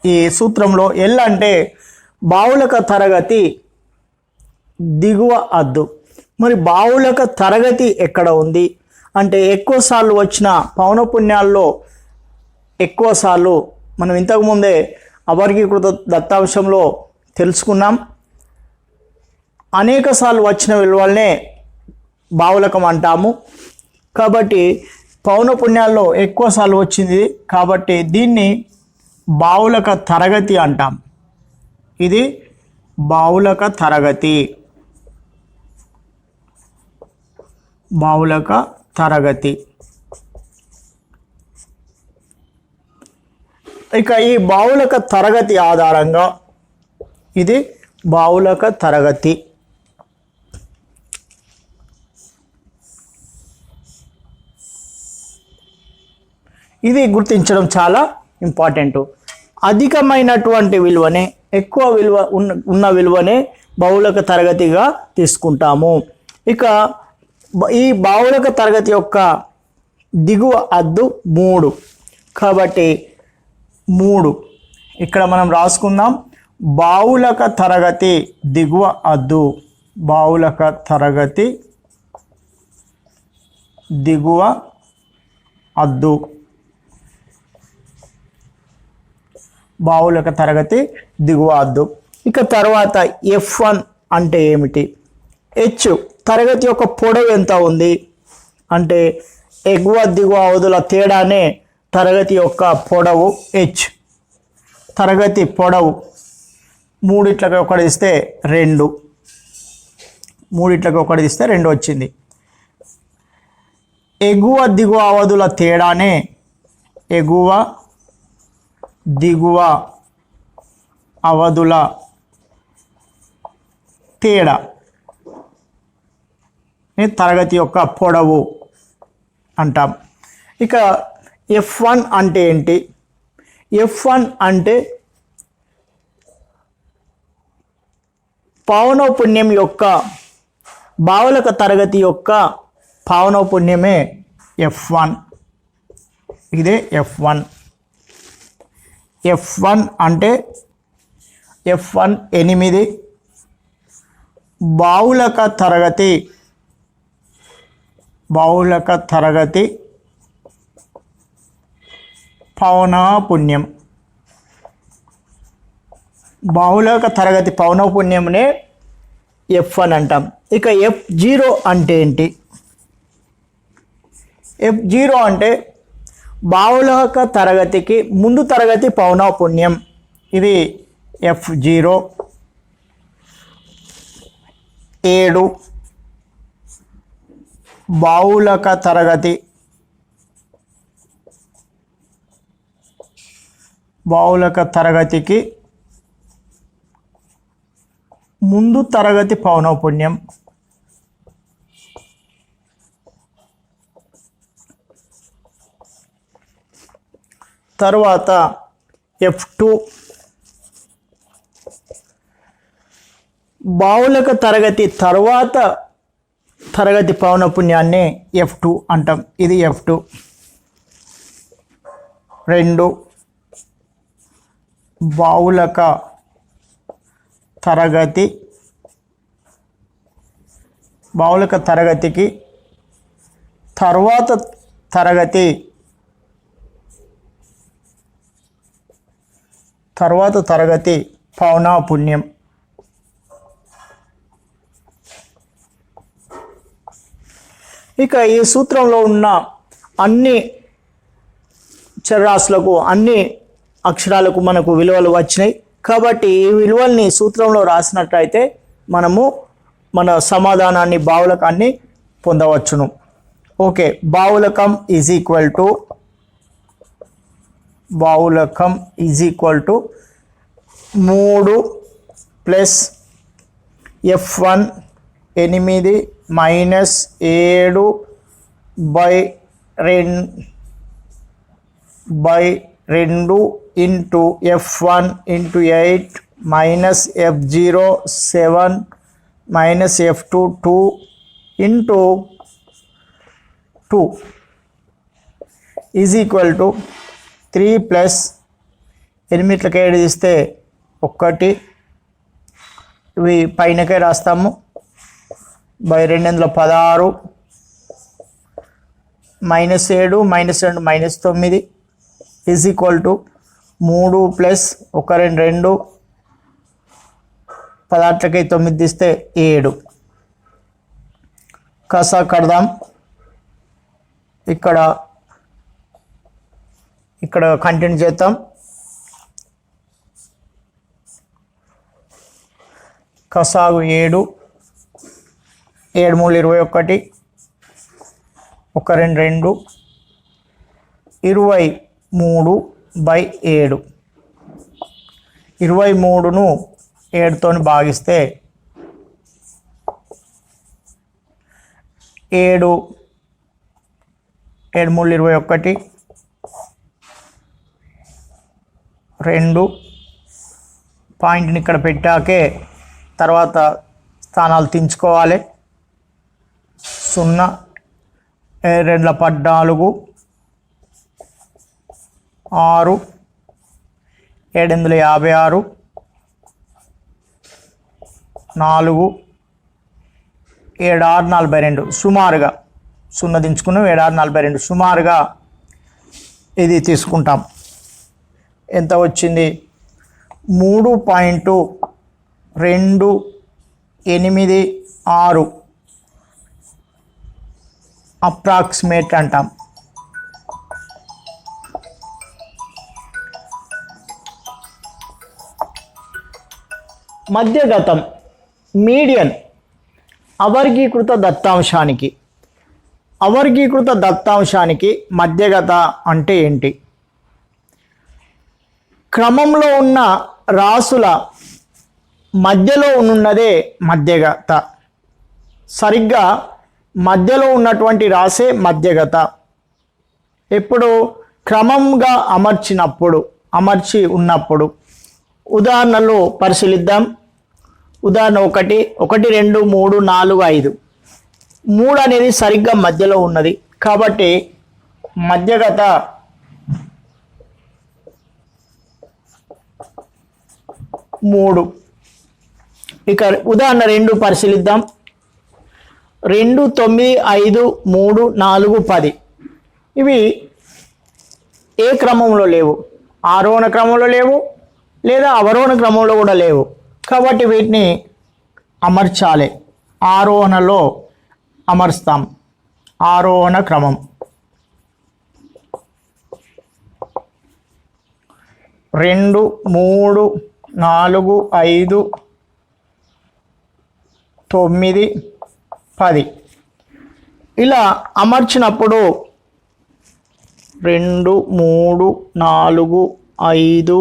ఈ సూత్రంలో L అంటే బావులక తరగతి దిగువ అద్దు. మరి బావులక తరగతి ఎక్కడ ఉంది అంటే ఎక్కువసార్లు వచ్చిన పౌనపున్యాల్లో ఎక్కువసార్లు మనం ఇంతకుముందే అవర్గీకృత దత్తాంశంలో తెలుసుకున్నాం. అనేక సార్లు వచ్చిన విలువలనే బావులకం అంటాము. కాబట్టి పౌనపున్యాల్లో ఎక్కువసార్లు వచ్చింది కాబట్టి దీన్ని బావులక తరగతి అంటాం. ఇది బావులక తరగతి. బావులక తరగతి. ఇక ఈ బావులక తరగతి ఆధారంగా ఇది బావులక తరగతి. ఇది గుర్తించడం చాలా ఇంపార్టెంట్. అధికమైనటువంటి విలువనే, ఎక్కువ విలువ ఉన్న విలువనే బావులక తరగతిగా తీసుకుంటాము. ఇక ఈ బావులక తరగతి యొక్క దిగువ అద్దు 3. కాబట్టి 3 ఇక్కడ మనం రాసుకుందాం. బావులక తరగతి దిగువ అద్దు, బావులక తరగతి దిగువ అద్దు. బావులక తరగతి దిగువ హద్దు. ఇక తర్వాత F1 అంటే ఏమిటి? హెచ్ తరగతి యొక్క పొడవు ఎంత ఉంది అంటే ఎగువ దిగువ అవధుల తేడానే తరగతి యొక్క పొడవు హెచ్. తరగతి పొడవు 3 ఒకటి ఇస్తే 2, 3 ఒకటి ఇస్తే 2 వచ్చింది. ఎగువ దిగువ అవధుల తేడానే ఎగువ దిగువ అవధుల తేడా తరగతి యొక్క పొడవు అంటాం. ఇక F1 అంటే ఏంటి? F1 అంటే పౌనఃపున్యం యొక్క బావులక తరగతి యొక్క పౌనఃపున్యమే F1. ఇదే F1. F1 అంటే F1 8 బావులక తరగతి పౌనఃపున్యం. బావులక తరగతి పౌనఃపున్యంనే F1 అంటాం. ఇక F0 అంటే ఏంటి? F0 అంటే బావులక తరగతికి ముందు తరగతి పౌనఃపున్యం. ఇది F0. 7 బావులక తరగతికి ముందు తరగతి పౌనఃపున్యం. తర్వాత F2 బావులక తరగతి తర్వాత తరగతి పౌనఃపున్యాన్ని F2 అంటాం. ఇది F2. 2 బావులక తరగతికి తర్వాత తరగతి పౌనఃపున్యం. ఇక ఈ సూత్రంలో ఉన్న అన్ని చరరాశులకు అన్ని అక్షరాలకు మనకు విలువలు వచ్చినాయి కాబట్టి ఈ విలువల్ని సూత్రంలో రాసినట్లయితే మనము మన సమాధానాన్ని బావులకాన్ని పొందవచ్చును. ఓకే, బావులకం is equal to 3 plus F1 8 minus 7 by 2 into F1 into 8 minus F0 7 minus F2 2 into 2 is equal to 3 plus 8 7 తీస్తే 1, ఇవి పైనకే రాస్తాము, by 2 16 minus 7 minus 2 minus 9 is equal to 3 plus 1 2 16కి 9 తీస్తే 7. కసా కడదాం. ఇక్కడ కంటిన్యూ చేద్దాం. కసాగు 7 7 3 21 1 2 23 బై 7 23ను 7తో భాగిస్తే 7 7 3 21 2 పాయింట్ని ఇక్కడ పెట్టాకే తర్వాత స్థానాలు తెంచుకోవాలి. 0 2 14 6 7 56 4 7 6 42 సుమారుగా 0 దించుకున్నాం. 7 6 42 సుమారుగా ఇది తీసుకుంటాం. ఎంత వచ్చింది? 3.286 అప్రాక్సిమేట్ అంటాం. మధ్యగతం మీడియన్ అవర్గీకృత దత్తాంశానికి మధ్యగత అంటే ఏంటి? క్రమంలో ఉన్న రాసుల మధ్యలో ఉన్నదే మధ్యగత. సరిగ్గా మధ్యలో ఉన్నటువంటి రాసే మధ్యగత. ఎప్పుడు? క్రమంగా అమర్చి ఉన్నప్పుడు. ఉదాహరణలు పరిశీలిద్దాం. ఉదాహరణ 1, 1, 2, 3, 4, 5. 3 అనేది సరిగ్గా మధ్యలో ఉన్నది కాబట్టి మధ్యగత 3. ఇక ఉదాహరణ 2 పరిశీలిద్దాం. 2, 9, 5, 3, 4, 10. ఇవి ఏ క్రమంలో లేవు? ఆరోహణ క్రమంలో లేవు, లేదా అవరోహణ క్రమంలో కూడా లేవు. కాబట్టి వీటిని అమర్చాలి. ఆరోహణలో అమర్స్తాం. ఆరోహణ క్రమం. 2, 3, 4, 5, 9, 10 ఇలా అమర్చినప్పుడు 2, 3, 4, 5,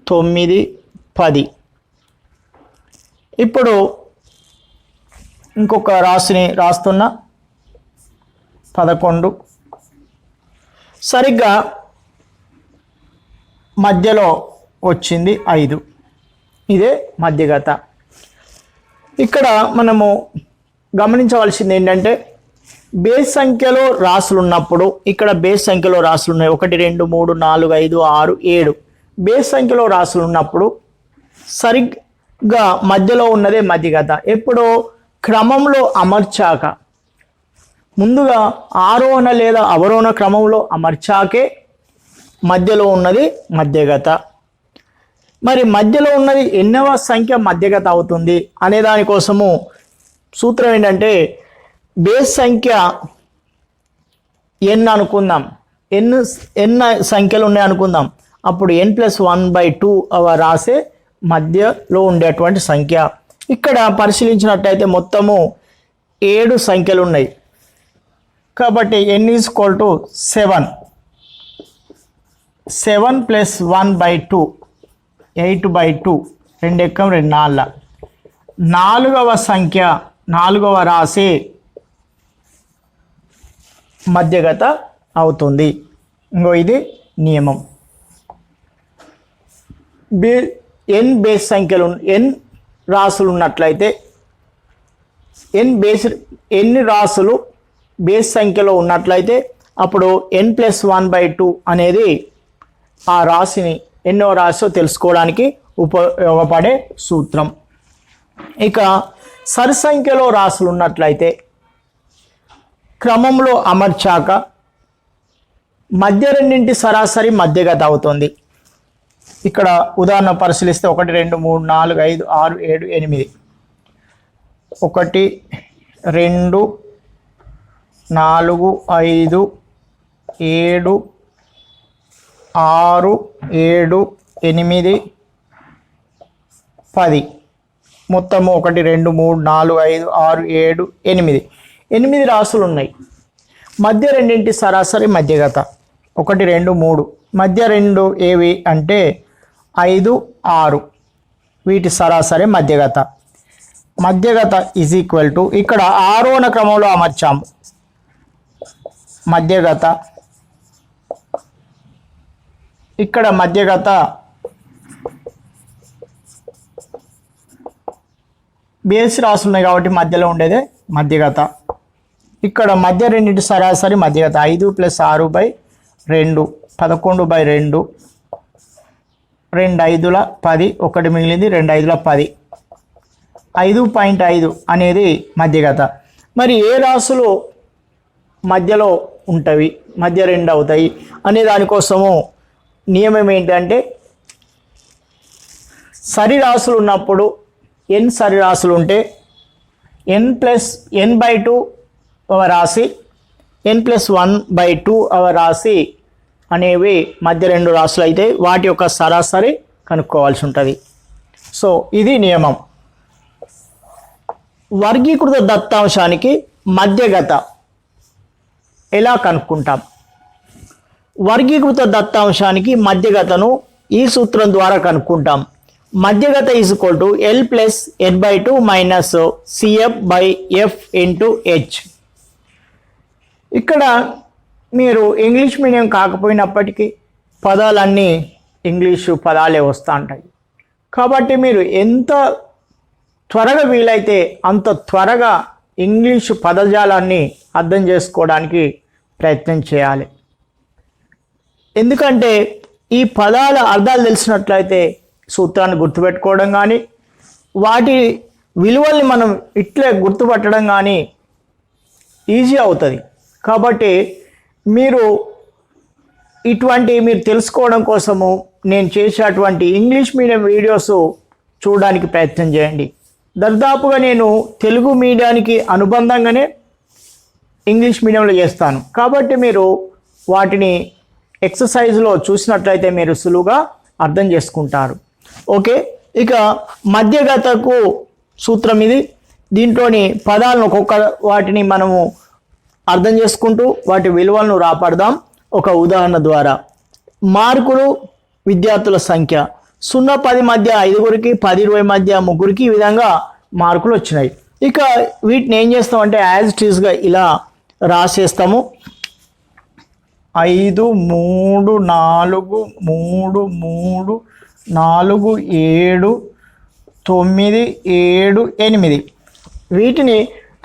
9, 10. ఇప్పుడు ఇంకొక రాశిని రాస్తున్నా. 11 సరిగ్గా మధ్యలో వచ్చింది 5. ఇదే మధ్యగత. ఇక్కడ మనము గమనించవలసింది ఏంటంటే బేస్ సంఖ్యలో రాసులు ఉన్నప్పుడు, ఇక్కడ బేస్ సంఖ్యలో రాసులు ఉన్నాయి. 1, 2, 3, 4, 5, 6, 7 బేస్ సంఖ్యలో రాసులు ఉన్నప్పుడు సరిగ్గా మధ్యలో ఉన్నదే మధ్యగత. ఎప్పుడు? క్రమంలో అమర్చాక, ముందుగా ఆరోహణ లేదా అవరోహణ క్రమంలో అమర్చాకే మధ్యలో ఉన్నది మధ్యగత. మరి మధ్యలో ఉన్నది ఎన్నవ సంఖ్య మధ్యగత అవుతుంది అనే దానికోసము సూత్రం ఏంటంటే బేస్ సంఖ్య n అనుకుందాం. n సంఖ్యలు ఉన్నాయి అనుకుందాం. అప్పుడు n+1/2 రాసే మధ్యలో ఉండేటువంటి సంఖ్య. ఇక్కడ పరిశీలించినట్టయితే మొత్తము 7 సంఖ్యలు ఉన్నాయి కాబట్టి n = 7. 7 + 1/2 8/2 2 ఎక్కం 2 4. 4వ సంఖ్య 4వ రాశి మధ్యగత అవుతుంది. ఇంకో ఇది నియమం. n బేస్ సంఖ్యలు n రాసులు ఉన్నట్లయితే ఎన్ని రాసులు బేస్ సంఖ్యలో ఉన్నట్లయితే అప్పుడు n+1/2 అనేది ఆ రాశిని ఎన్నో రాశో తెలుసుకోవడానికి ఉపయోగపడే సూత్రం. ఇక సరి సంఖ్యలో రాసులు ఉన్నట్లయితే క్రమంలో అమర్చాక మధ్య రెండింటి సరాసరి మధ్యగత అవుతుంది. ఇక్కడ ఉదాహరణ పరిశీలిస్తే 1, 2, 3, 4, 5, 6, 7, 8. 1, 2, 4, 5, 7, 6, 7, 8, 10. మొత్తము 1, 2, 3, 4, 5, 6, 7, 8. 8 రాసులు ఉన్నాయి. మధ్య రెండింటి సరాసరి మధ్యగత 1, 2, 3. మధ్య రెండు ఏవి అంటే 5, 6 వీటి సరాసరి మధ్యగత. మధ్యగత = ఇక్కడ ఆరోహణ క్రమంలో అమర్చాము. మధ్యగత ఇక్కడ మధ్యగత బేస్ రాసులు ఉన్నాయి కాబట్టి మధ్యలో ఉండేదే మధ్యగత. ఇక్కడ మధ్య రెండింటి సరాసరి మధ్యగత 5 + 6/2 11/2 2 5ల 10 1 మిగిలింది 2 5ల 10 5.5 అనేది మధ్యగత. మరి ఏ రాసులు మధ్యలో ఉంటవి, మధ్య రెండు అవుతాయి అనే దానికోసము నియమం ఏంటంటే సరిరాశులు ఉన్నప్పుడు ఎన్ సరిరాశులు ఉంటే n+n/2 వ రాశి n+1/2 వ రాశి అనేవి మధ్య రెండు రాశులు అయితే వాటి యొక్క సరాసరి కనుక్కోవాల్సి ఉంటుంది. సో ఇది నియమం. వర్గీకృత దత్తాంశానికి మధ్యగత ఎలా కనుక్కుంటాం? వర్గీకృత దత్తాంశానికి మధ్యగతను ఈ సూత్రం ద్వారా కనుక్కుంటాం. మధ్యగత L+n/2 -CF/F × H. ఇక్కడ మీరు ఇంగ్లీష్ మీడియం కాకపోయినప్పటికీ పదాలన్నీ ఇంగ్లీషు పదాలే వస్తూ ఉంటాయి. కాబట్టి మీరు ఎంత త్వరగా వీలైతే అంత త్వరగా ఇంగ్లీషు పదజాలాన్ని అర్థం చేసుకోవడానికి ప్రయత్నం చేయాలి. ఎందుకంటే ఈ పదాల అర్థాలు తెలిసినట్లయితే సూత్రాన్ని గుర్తుపెట్టుకోవడం కానీ వాటి విలువల్ని మనం ఇట్లే గుర్తుపట్టడం కానీ ఈజీ అవుతుంది. కాబట్టి మీరు మీరు తెలుసుకోవడం కోసము నేను చేసేటువంటి ఇంగ్లీష్ మీడియం వీడియోస్ చూడడానికి ప్రయత్నం చేయండి. దాదాపుగా నేను తెలుగు మీడియానికి అనుబంధంగానే ఇంగ్లీష్ మీడియంలో చేస్తాను. కాబట్టి మీరు వాటిని ఎక్సర్సైజ్లో చూసినట్లయితే మీరు సులువుగా అర్థం చేసుకుంటారు. ఓకే, ఇక మధ్యగతకు సూత్రం ఇది. దీంట్లోని పదాలను ఒక్కొక్క వాటిని మనము అర్థం చేసుకుంటూ వాటి విలువలను రాపడదాం. ఒక ఉదాహరణ ద్వారా మార్కులు విద్యార్థుల సంఖ్య 0-10 మధ్య 5గురికి, 10-20 మధ్య 3గురికి ఈ విధంగా మార్కులు వచ్చినాయి. ఇక వీటిని ఏం చేస్తామంటే యాజ్ ఇట్ ఈస్గా ఇలా రాసేస్తాము. 5 3 4 3 3 4 7 9 7 8 వీటిని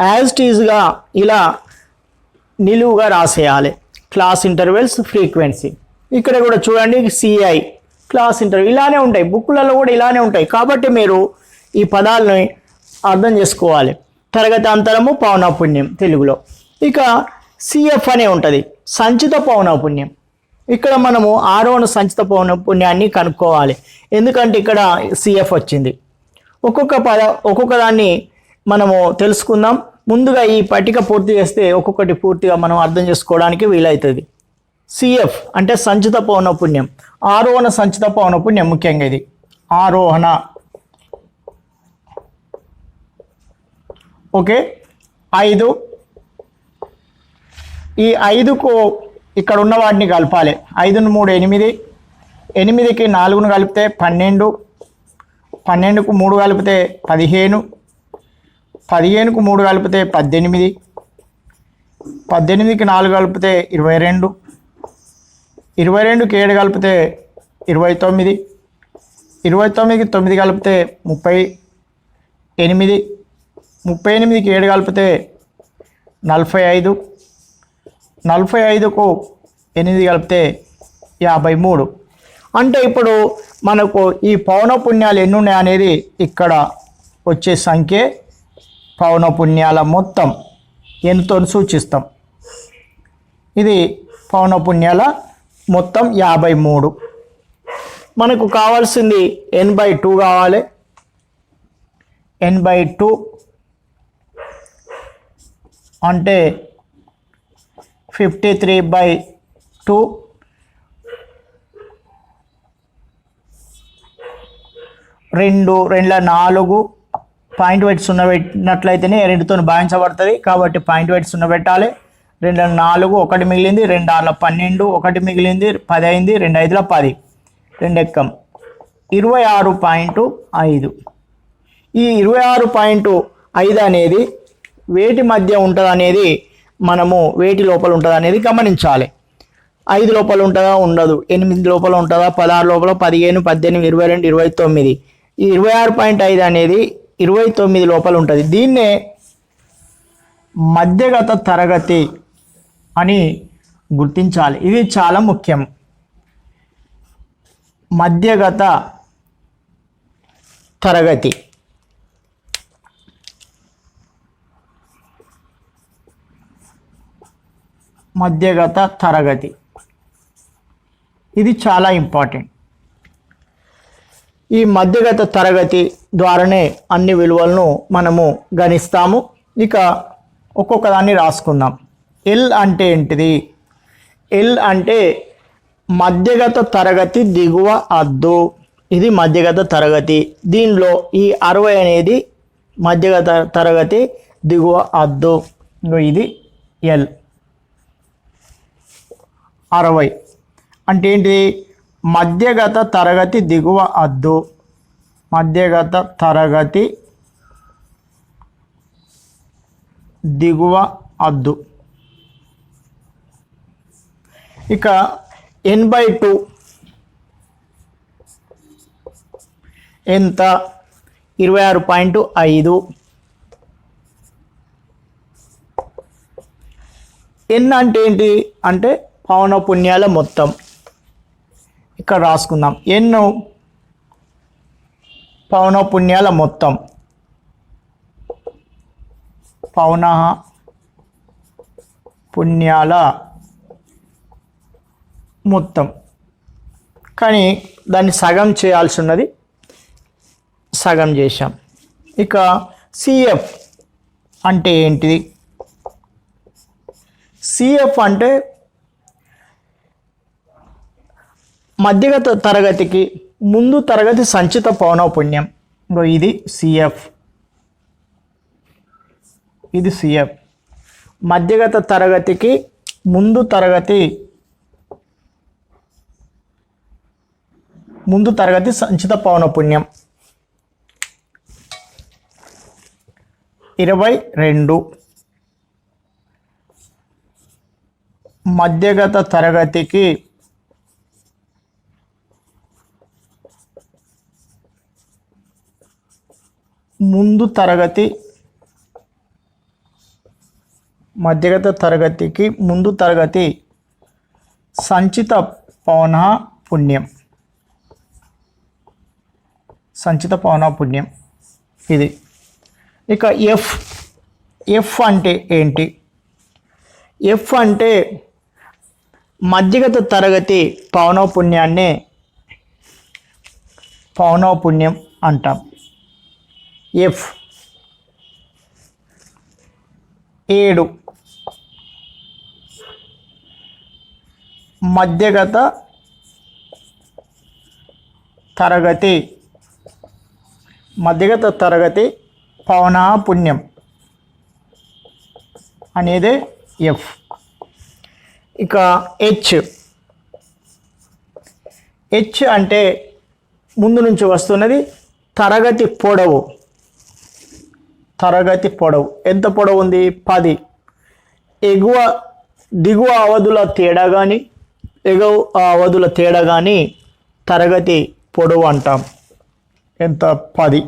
యాజ్ ఇట్ ఈస్గా ఇలా నిలువుగా రాసేయాలి. క్లాస్ ఇంటర్వెల్స్ ఫ్రీక్వెన్సీ ఇక్కడ కూడా చూడండి, CI క్లాస్ ఇంటర్వెల్ ఇలానే ఉంటాయి, బుక్లలో కూడా ఇలానే ఉంటాయి. కాబట్టి మీరు ఈ పదాలని అర్థం చేసుకోవాలి. తరగతి అంతరము పౌనఃపున్యం తెలుగులో. ఇక CF అనే ఉంటుంది, సంచిత పౌనఃపున్యం. ఇక్కడ మనము ఆరోహణ సంచిత పౌనఃపున్యాన్ని కనుక్కోవాలి. ఎందుకంటే ఇక్కడ CF వచ్చింది. ఒక్కొక్క దాన్ని మనము తెలుసుకుందాం. ముందుగా ఈ పట్టిక పూర్తి చేస్తే ఒక్కొక్కటి పూర్తిగా మనం అర్థం చేసుకోవడానికి వీలవుతుంది. CF అంటే సంచిత పౌనఃపున్యం, ఆరోహణ సంచిత పౌనఃపున్యం. ముఖ్యంగా ఇది ఆరోహణ. ఓకే, 5. ఈ 5కు ఇక్కడ ఉన్న వాటిని కలపాలి. 5ను 3 8, 8కి 4ను కలిపితే 12, 12కు 3 కలిపితే 15, 15కు 3 కలిపితే 18, 18కి 4 కలిపితే 22, 22కి 7 కలిపితే 29, 29కి 9 కలిపితే 38, 38కి 7 కలిపితే 45, 45కు 8 కలిపితే 53. అంటే ఇప్పుడు మనకు ఈ పౌనఃపున్యాలు ఎన్ని ఉన్నాయి అనేది ఇక్కడ వచ్చే సంఖ్య పౌనఃపున్యాల మొత్తం ఎన్తో సూచిస్తాం. ఇది పౌనఃపున్యాల మొత్తం 53. మనకు కావాల్సింది n/2 కావాలి. n/2 అంటే 53/2. రెండు 4 పాయింట్ పెట్టి 0 పెట్టినట్లయితేనే 2తో భాగించబడుతుంది. కాబట్టి పాయింట్ పెట్టి 0 పెట్టాలి. 2 4, 1 మిగిలింది. 2 6 12, 1 మిగిలింది. 10 అయింది. 2 5 10, 2 ఎక్కం 26.5. ఈ 26.5 అనేది వేటి మధ్య ఉంటుంది అనేది మనము వేటి లోపల ఉంటుంది అనేది గమనించాలి. 5 లోపల ఉంటుందా, ఉండదు. 8 లోపల ఉంటుందా, 16 లోపల, 15, 18, 22, 29. ఈ 26.5 అనేది 29 లోపల ఉంటుంది. దీన్నే మధ్యగత తరగతి అని గుర్తించాలి. ఇది చాలా ముఖ్యం. మధ్యగత తరగతి. మధ్యగత తరగతి ఇది చాలా ఇంపార్టెంట్. ఈ మధ్యగత తరగతి ద్వారానే అన్ని విలువలను మనము గణిస్తాము. ఇక ఒక్కొక్క దాన్ని రాసుకుందాం. ఎల్ అంటే ఏంటిది? ఎల్ అంటే మధ్యగత తరగతి దిగువ అద్దు. ఇది మధ్యగత తరగతి. దీనిలో ఈ 60 అనేది మధ్యగత తరగతి దిగువ అద్దు. ఇది ఎల్. 60 అంటే ఏంటి? మధ్యగత తరగతి దిగువ అద్దు. మధ్యగత తరగతి దిగువ అద్దు. ఇక n/2 ఎంత? 26.5. n అంటే ఏంటి అంటే పౌనఃపున్యాల మొత్తం. ఇక్కడ రాసుకుందాం. n పౌనఃపున్యాల మొత్తం. పౌనఃపున్యాల మొత్తం. కానీ దాన్ని సగం చేయాల్సి ఉన్నది, సగం చేశాం. ఇక సిఎఫ్ అంటే ఏంటిది? సిఎఫ్ అంటే మధ్యగత తరగతికి ముందు తరగతి సంచిత పౌనఃపున్యం. ఇది సిఎఫ్. ఇది సిఎఫ్. మధ్యగత తరగతికి ముందు తరగతి సంచిత పౌనఃపున్యం 22. మధ్యగత తరగతికి ముందు తరగతి సంచిత పౌనఃపున్యం. ఇది. ఇక ఎఫ్ అంటే ఏంటి? ఎఫ్ అంటే మధ్యగత తరగతి పౌనఃపున్యాన్నే పౌనఃపున్యం అంటాం. ఎఫ్ 7 మధ్యగత తరగతి పౌనఃపున్యం అనేది ఎఫ్. ఇక హెచ్ అంటే ముందు నుంచి వస్తున్నది తరగతి పొడవు. ఎంత పొడవు ఉంది? 10. దిగువ అవధుల తేడా కానీ తరగతి పొడవు అంటాం. ఎంత? 10.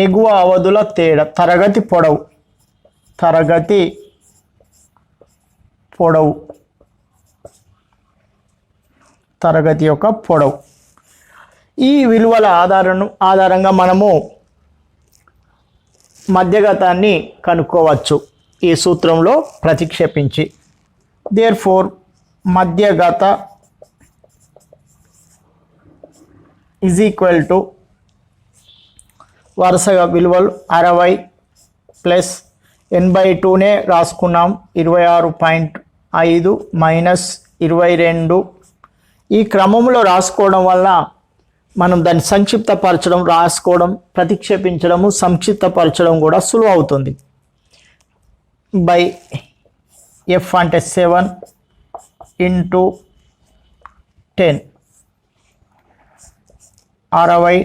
ఎగువ అవధుల తేడా తరగతి పొడవు. తరగతి యొక్క పొడవు. ఈ విలువల ఆధారంగా మనము మధ్యగతాన్ని కనుక్కోవచ్చు ఈ సూత్రంలో ప్రతిక్షేపించి. దేర్ఫోర్ మధ్యగత ఈజ్ ఈక్వల్ టు వరుసగా విలువలు 60 ప్లస్ n/2నే రాసుకున్నాం. 26.5 మైనస్ 22. ఈ క్రమంలో రాసుకోవడం వల్ల మనం దాన్ని సంక్షిప్తపరచడం, రాసుకోవడం, ప్రతిక్షేపించడము, సంక్షిప్తపరచడం కూడా సులువు అవుతుంది. బై ఎఫ్ అంటే 7 ఇంటూ 10. 60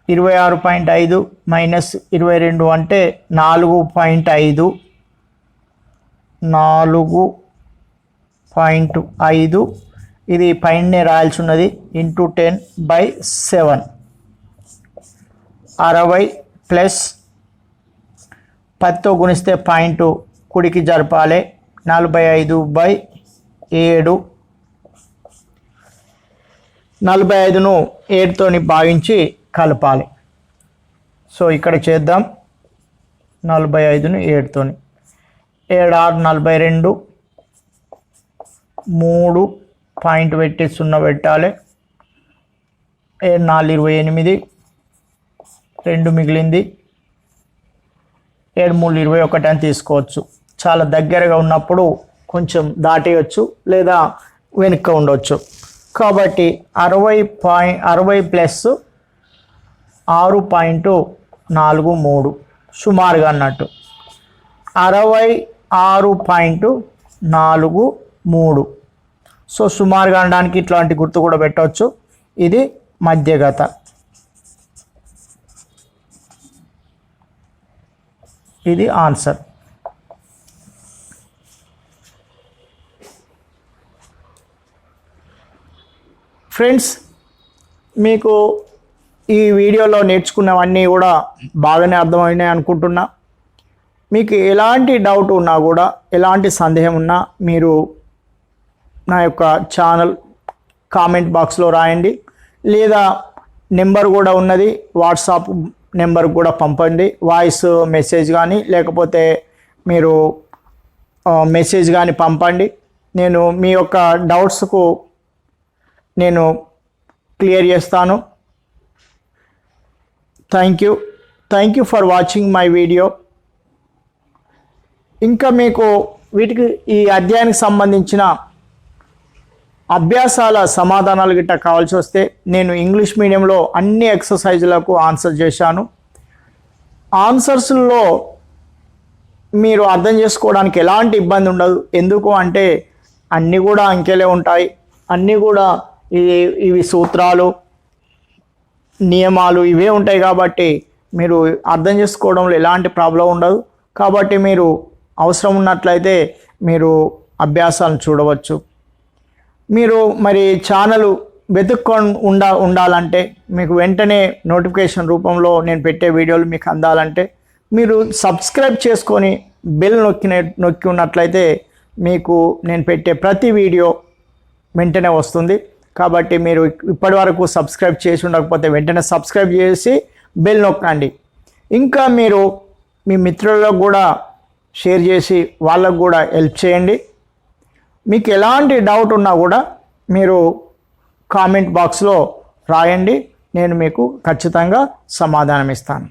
26.5 మైనస్ 22 అంటే 4.5. 4.5 ఇది పైనే రాయాల్సి ఉన్నది. ఇంటూ 10/7. 60 ప్లస్ 10తో గుణిస్తే పాయింట్ కుడికి జరపాలి. 45/7. 45ను 7తోని భాగించి కలపాలి. సో ఇక్కడ చేద్దాం. 45ను 7తోని 7 6 42 3 పాయింట్ పెట్టి 0 పెట్టాలి. 7 4 28 2 మిగిలింది. 7 3 21 అని తీసుకోవచ్చు. చాలా దగ్గరగా ఉన్నప్పుడు కొంచెం దాటేయచ్చు లేదా వెనుక ఉండవచ్చు. కాబట్టి 60 ప్లస్ 6.43 సుమారుగా అన్నట్టు 66.43. సో సుమారుగా అనడానికి ఇట్లాంటి గుర్తు కూడా పెట్టవచ్చు. ఇది మధ్యగత. ఇది ఆన్సర్. ఫ్రెండ్స్, మీకు ఈ వీడియోలో నేర్చుకున్నవన్నీ కూడా బాగానే అర్థమైనాయి అనుకుంటున్నా. మీకు ఎలాంటి డౌట్ ఉన్నా కూడా, ఎలాంటి సందేహం ఉన్నా మీరు నా యొక్క ఛానల్ కామెంట్ బాక్స్లో రాయండి, లేదా నెంబర్ కూడా ఉన్నది, వాట్సాప్ నెంబర్ కూడా పంపండి. వాయిస్ మెసేజ్ కానీ లేకపోతే మీరు మెసేజ్ కానీ పంపండి. నేను మీ యొక్క డౌట్స్కు నేను క్లియర్ చేస్తాను. Thank you for watching my video. ఇంకా మీకు వీటికి ఈ అధ్యాయానికి సంబంధించిన అభ్యాసాల సమాధానాలు గిట్ట కావాల్సి వస్తే నేను ఇంగ్లీష్ మీడియంలో అన్ని ఎక్సర్సైజులకు ఆన్సర్ చేశాను. ఆన్సర్స్లో మీరు అర్థం చేసుకోవడానికి ఎలాంటి ఇబ్బంది ఉండదు. ఎందుకు అంటే అన్నీ కూడా అంకెలే ఉంటాయి, అన్నీ కూడా ఇవి సూత్రాలు, నియమాలు ఇవే ఉంటాయి. కాబట్టి మీరు అర్థం చేసుకోవడంలో ఎలాంటి ప్రాబ్లం ఉండదు. కాబట్టి మీరు అవసరం ఉన్నట్లయితే మీరు అభ్యాసాలను చూడవచ్చు. మీరు మరి ఛానల్ వెతుక్కొని ఉండాలంటే, మీకు వెంటనే నోటిఫికేషన్ రూపంలో నేను పెట్టే వీడియోలు మీకు అందాలంటే మీరు సబ్స్క్రైబ్ చేసుకొని బెల్ నొక్కి ఉన్నట్లయితే మీకు నేను పెట్టే ప్రతి వీడియో వెంటనే వస్తుంది. కాబట్టి మీరు ఇప్పటి వరకు సబ్స్క్రైబ్ చేసి ఉండకపోతే వెంటనే సబ్స్క్రైబ్ చేసి బెల్ నొక్కండి. ఇంకా మీరు మీ మిత్రులకు కూడా షేర్ చేసి వాళ్ళకు కూడా హెల్ప్ చేయండి. మీకు ఎలాంటి డౌట్ ఉన్నా కూడా మీరు కామెంట్ బాక్స్లో రాయండి, నేను మీకు ఖచ్చితంగా సమాధానం ఇస్తాను.